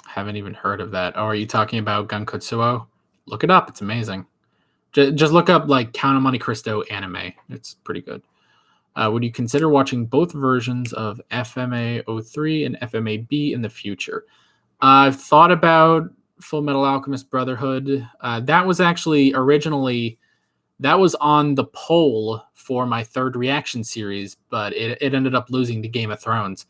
Haven't even heard of that. Oh, are you talking about Gankotsuo? Look it up. It's amazing. Just look up like Count of Monte Cristo anime. It's pretty good. Would you consider watching both versions of FMA 03 and FMA B in the future? I've thought about Full Metal Alchemist Brotherhood. That was actually originally that was on the poll for my 3rd reaction series, but it ended up losing to Game of Thrones.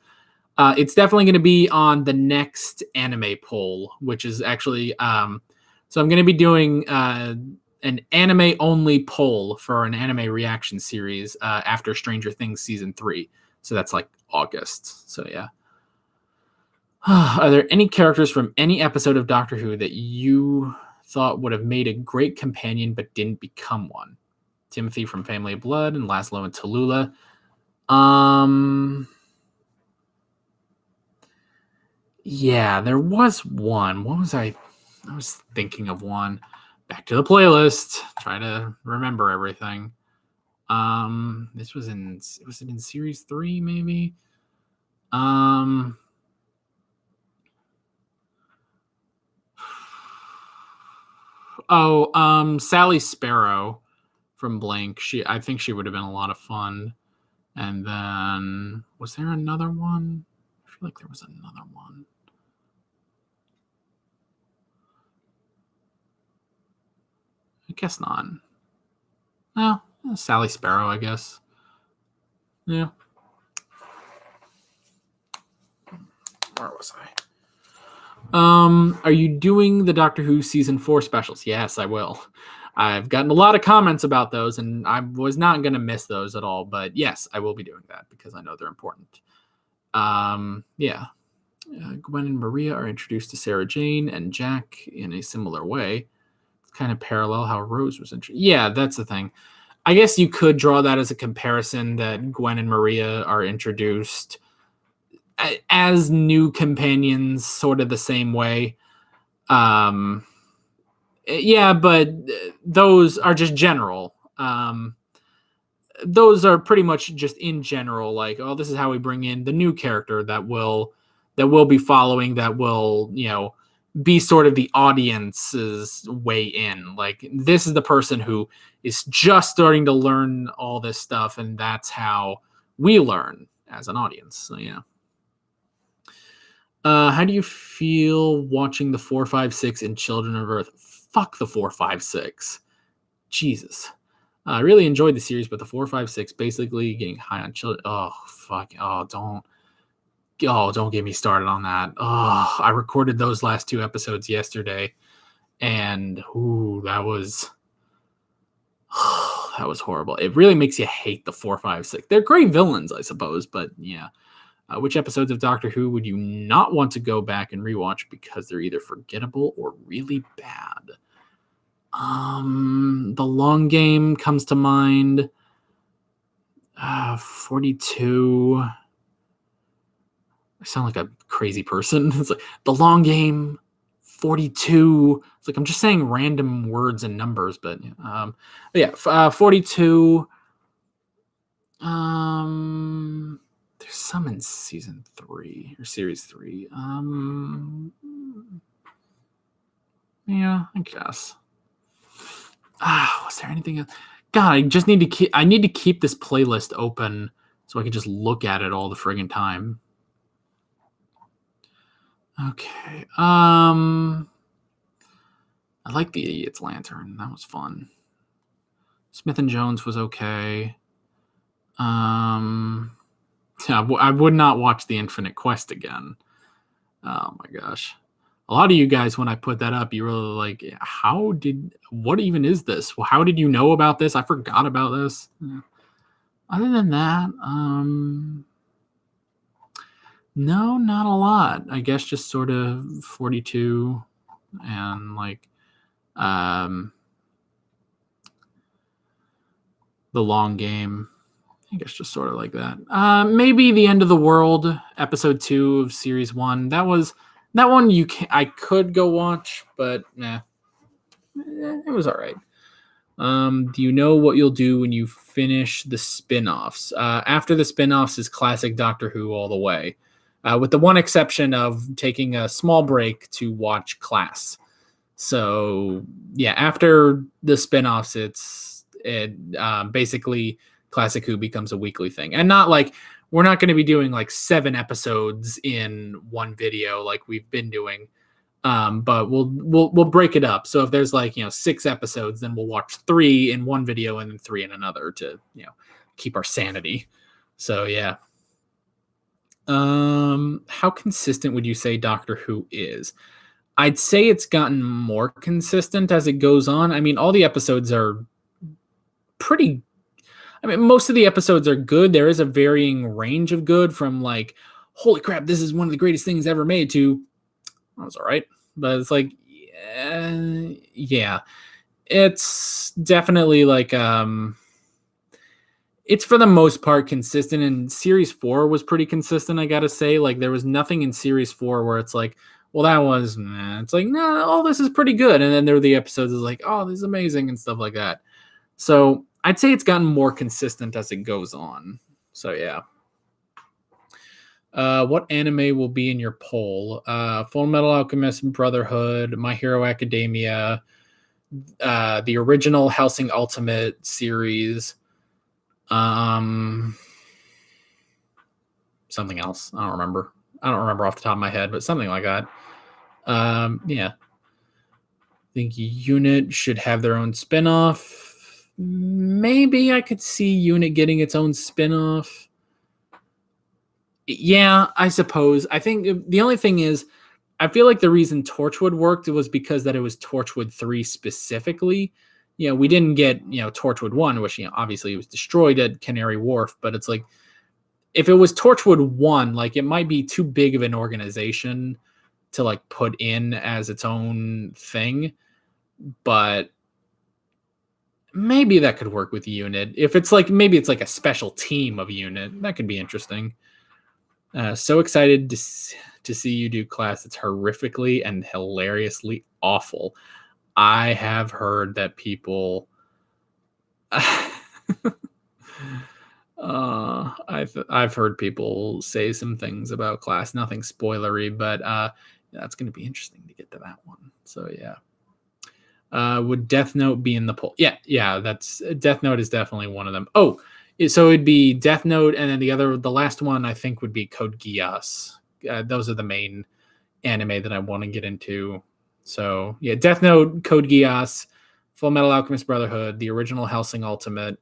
It's definitely going to be on the next anime poll, which is actually so I'm going to be doing an anime only poll for an anime reaction series after Stranger Things season 3. So that's like August. So yeah. Are there any characters from any episode of Doctor Who that you thought would have made a great companion but didn't become one? Timothy from Family of Blood and Laszlo and Tallulah. Yeah, there was one. What was I was thinking of one. Back to the playlist. Try to remember everything. This was it in series 3 maybe? Sally Sparrow from Blank. I think she would have been a lot of fun. And then was there another one? I feel like there was another one. I guess not. No, Sally Sparrow, I guess. Yeah. Where was I? Are you doing the Doctor Who season 4 specials? Yes, I will. I've gotten a lot of comments about those, and I was not going to miss those at all. But yes, I will be doing that because I know they're important. Yeah. Gwen and Maria are introduced to Sarah Jane and Jack in a similar way. It's kind of parallel how Rose was introduced. Yeah, that's the thing. I guess you could draw that as a comparison that Gwen and Maria are introduced as new companions, sort of the same way. Yeah, but those are just general. Those are pretty much just in general, like, oh, this is how we bring in the new character that will be following, that will, be sort of the audience's way in. Like, this is the person who is just starting to learn all this stuff, and that's how we learn as an audience. So yeah. How do you feel watching the 456 in Children of Earth? Fuck the 456. Jesus. I really enjoyed the series, but the 456 basically getting high on children. Oh, fuck. Don't get me started on that. Oh, I recorded those last 2 episodes yesterday, and that was horrible. It really makes you hate the 456. They're great villains, I suppose, but yeah. Which episodes of Doctor Who would you not want to go back and rewatch because they're either forgettable or really bad? The Long Game comes to mind. 42. I sound like a crazy person. It's like The Long Game, 42. It's like I'm just saying random words and numbers, but yeah, 42. There's some in season 3 or series 3. Yeah, I guess. Was there anything else? God, I need to keep this playlist open so I can just look at it all the friggin' time. Okay. I like the Idiot's Lantern. That was fun. Smith and Jones was okay. Yeah, I would not watch The Infinite Quest again. Oh my gosh. A lot of you guys, when I put that up, you really like, what even is this? Well, how did you know about this? I forgot about this. Yeah. Other than that, no, not a lot. I guess just sort of 42 and like The Long Game. I guess just sort of like that. Maybe The End of the World, episode 2 of series 1. That one I could go watch, but nah. It was all right. Do you know what you'll do when you finish the spin-offs? After the spin-offs is classic Doctor Who all the way, with the one exception of taking a small break to watch Class. So yeah, after the spin-offs, basically Classic Who becomes a weekly thing, and not like we're not going to be doing like 7 episodes in one video like we've been doing. But we'll break it up. So if there's like 6 episodes, then we'll watch 3 in one video and then 3 in another to keep our sanity. So yeah. How consistent would you say Doctor Who is? I'd say it's gotten more consistent as it goes on. I mean, all the episodes are pretty. I mean, most of the episodes are good. There is a varying range of good, from like, holy crap, this is one of the greatest things ever made, to that was all right. But it's like, yeah, it's definitely like, it's for the most part consistent. And series 4 was pretty consistent, I gotta say. Like, there was nothing in series 4 where it's like, well, that was, it's like, no, all this is pretty good. And then there were the episodes like, oh, this is amazing and stuff like that. So I'd say it's gotten more consistent as it goes on. So yeah. What anime will be in your poll? Full Metal Alchemist Brotherhood, My Hero Academia, the original Hellsing Ultimate series, something else. I don't remember off the top of my head, but something like that. Yeah. I think Unit should have their own spinoff. Maybe I could see Unit getting its own spinoff. Yeah, I suppose. I think the only thing is, I feel like the reason Torchwood worked was because that it was Torchwood 3 specifically. We didn't get, Torchwood 1, which, obviously it was destroyed at Canary Wharf, but it's like, if it was Torchwood 1, like, it might be too big of an organization to like put in as its own thing, but maybe that could work with Unit. If it's like, maybe it's like a special team of Unit, that could be interesting. So excited to see you do Class. It's horrifically and hilariously awful. I have heard that people I've heard people say some things about Class, nothing spoilery, but that's going to be interesting to get to that one. So yeah. Would Death Note be in the poll? Yeah, that's Death Note is definitely one of them. Oh, so it'd be Death Note, and then the last one I think would be Code Geass. Those are the main anime that I want to get into. So yeah, Death Note, Code Geass, Full Metal Alchemist Brotherhood, the original Hellsing Ultimate,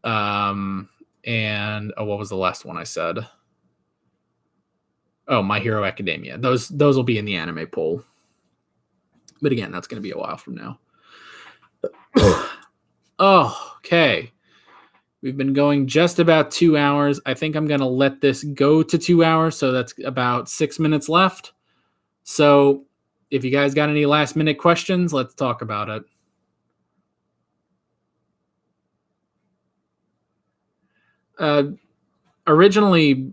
and what was the last one I said? Oh, My Hero Academia. Those will be in the anime poll. But again, that's going to be a while from now. Oh, okay. We've been going just about 2 hours. I think I'm going to let this go to 2 hours. So that's about 6 minutes left. So if you guys got any last minute questions, let's talk about it. Originally,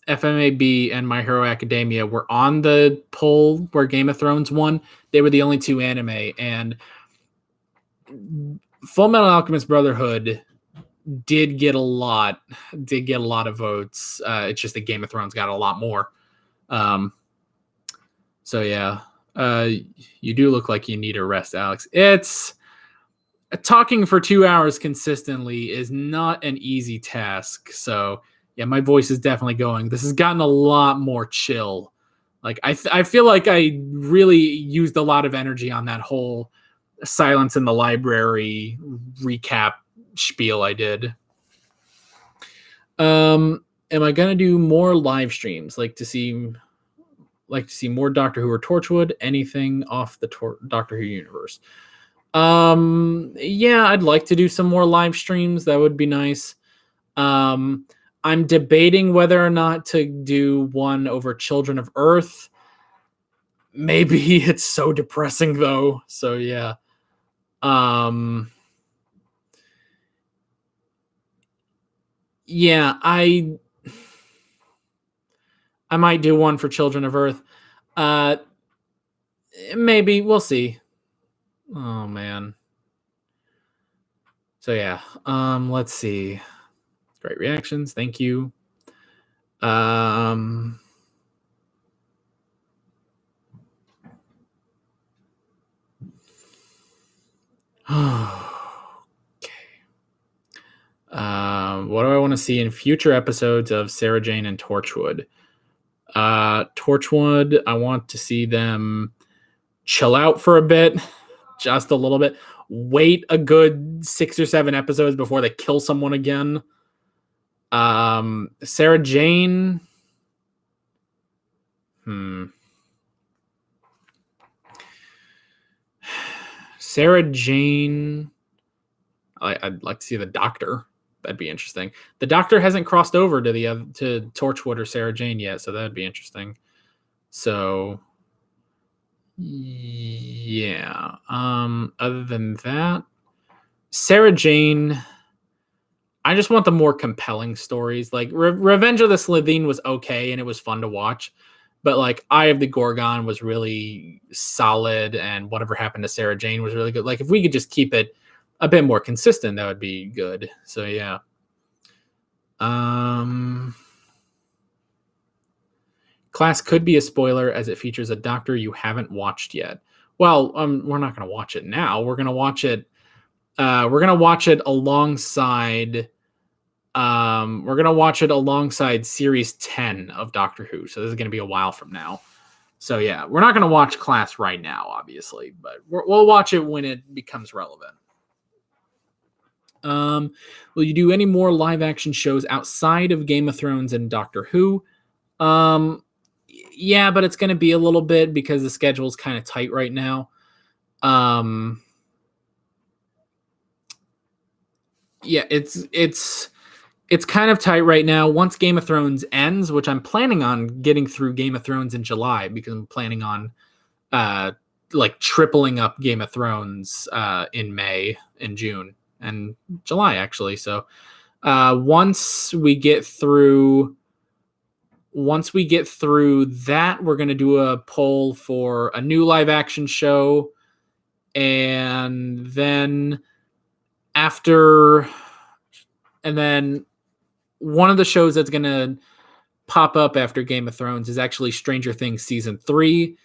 FMAB and My Hero Academia were on the poll where Game of Thrones won. They were the only 2 anime, and Full Metal Alchemist Brotherhood did get a lot of votes. It's just that Game of Thrones got a lot more. So yeah, you do look like you need a rest, Alex. talking for 2 hours consistently is not an easy task. So yeah, my voice is definitely going. This has gotten a lot more chill. Like I feel like I really used a lot of energy on that whole Silence in the Library recap spiel I did. Am I gonna do more live streams? Like to see more Doctor Who or Torchwood? Anything off the Doctor Who universe? Yeah, I'd like to do some more live streams. That would be nice. I'm debating whether or not to do one over Children of Earth. Maybe it's so depressing though. So yeah. Yeah, I might do one for Children of Earth. Maybe we'll see. Oh man. So yeah, let's see. Great reactions, thank you. Okay. What do I want to see in future episodes of Sarah Jane and Torchwood? Torchwood, I want to see them chill out for a bit, just a little bit. Wait a good 6 or 7 episodes before they kill someone again. Sarah Jane. Sarah Jane. I'd like to see the Doctor. That'd be interesting. The Doctor hasn't crossed over to to Torchwood or Sarah Jane yet, so that'd be interesting. So yeah. Other than that, Sarah Jane, I just want the more compelling stories. Like Revenge of the Slitheen was okay and it was fun to watch, but like Eye of the Gorgon was really solid, and whatever happened to Sarah Jane was really good. Like if we could just keep it a bit more consistent, that would be good. So yeah. Class could be a spoiler as it features a Doctor you haven't watched yet. Well, we're not going to watch it now. We're going to watch it. We're going to watch it alongside. We're going to watch it alongside series 10 of Doctor Who. So this is going to be a while from now. So yeah, we're not going to watch Class right now, obviously, but we'll watch it when it becomes relevant. Will you do any more live action shows outside of Game of Thrones and Doctor Who? Yeah, but it's going to be a little bit because the schedule is kind of tight right now. Yeah, it's kind of tight right now. Once Game of Thrones ends, which I'm planning on getting through Game of Thrones in July because I'm planning on like tripling up Game of Thrones in May and June and July actually. So once we get through that, we're going to do a poll for a new live action show, and then one of the shows that's going to pop up after Game of Thrones is actually Stranger Things season 3.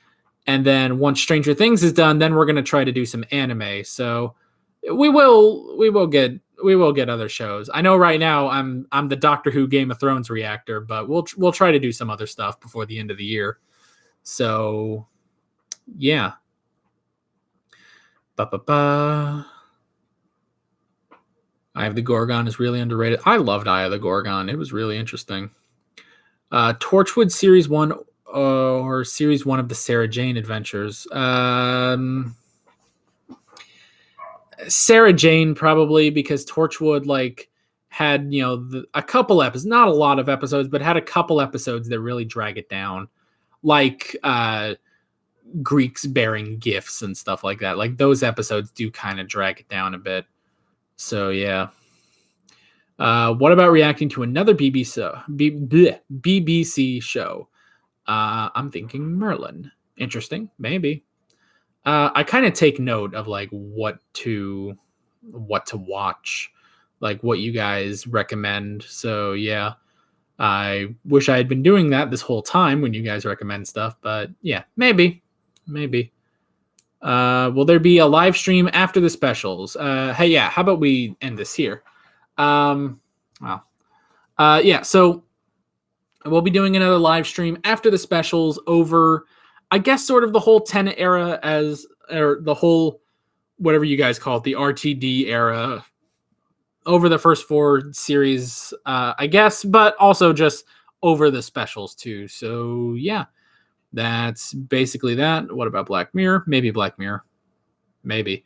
And then once Stranger Things is done, then we're going to try to do some anime. So we will get other shows. I know right now I'm the Doctor Who Game of Thrones reactor, but we'll try to do some other stuff before the end of the year. So yeah. Eye of the Gorgon is really underrated. I loved Eye of the Gorgon. It was really interesting. Torchwood Series 1 or Series 1 of the Sarah Jane Adventures. Sarah Jane probably, because Torchwood like had a couple episodes, not a lot of episodes, but had a couple episodes that really drag it down, like Greeks bearing gifts and stuff like that. Like those episodes do kind of drag it down a bit. So yeah. What about reacting to another BBC show? I'm thinking Merlin. Interesting, maybe. I kind of take note of like what to watch, like what you guys recommend. So yeah, I wish I had been doing that this whole time when you guys recommend stuff, but yeah, maybe. Will there be a live stream after the specials? Hey, yeah, how about we end this here? Well, yeah, so we'll be doing another live stream after the specials over, I guess, sort of the whole Tenet era or the whole, whatever you guys call it, the RTD era over the first 4 series, I guess, but also just over the specials too. So yeah, that's basically that. What about Black Mirror? Maybe Black Mirror. Maybe.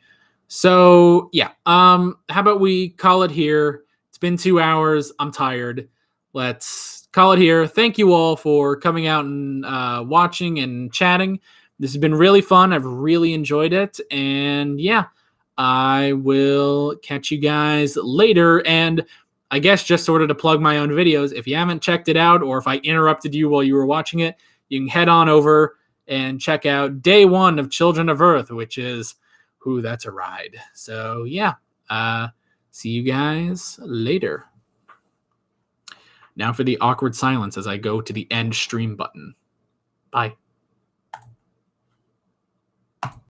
So yeah, how about we call it here? It's been 2 hours. I'm tired. Let's call it here. Thank you all for coming out and watching and chatting. This has been really fun. I've really enjoyed it. And yeah, I will catch you guys later. And I guess just sort of to plug my own videos, if you haven't checked it out, or if I interrupted you while you were watching it, you can head on over and check out day 1 of Children of Earth, which is, ooh, that's a ride. So yeah, see you guys later. Now for the awkward silence as I go to the end stream button. Bye.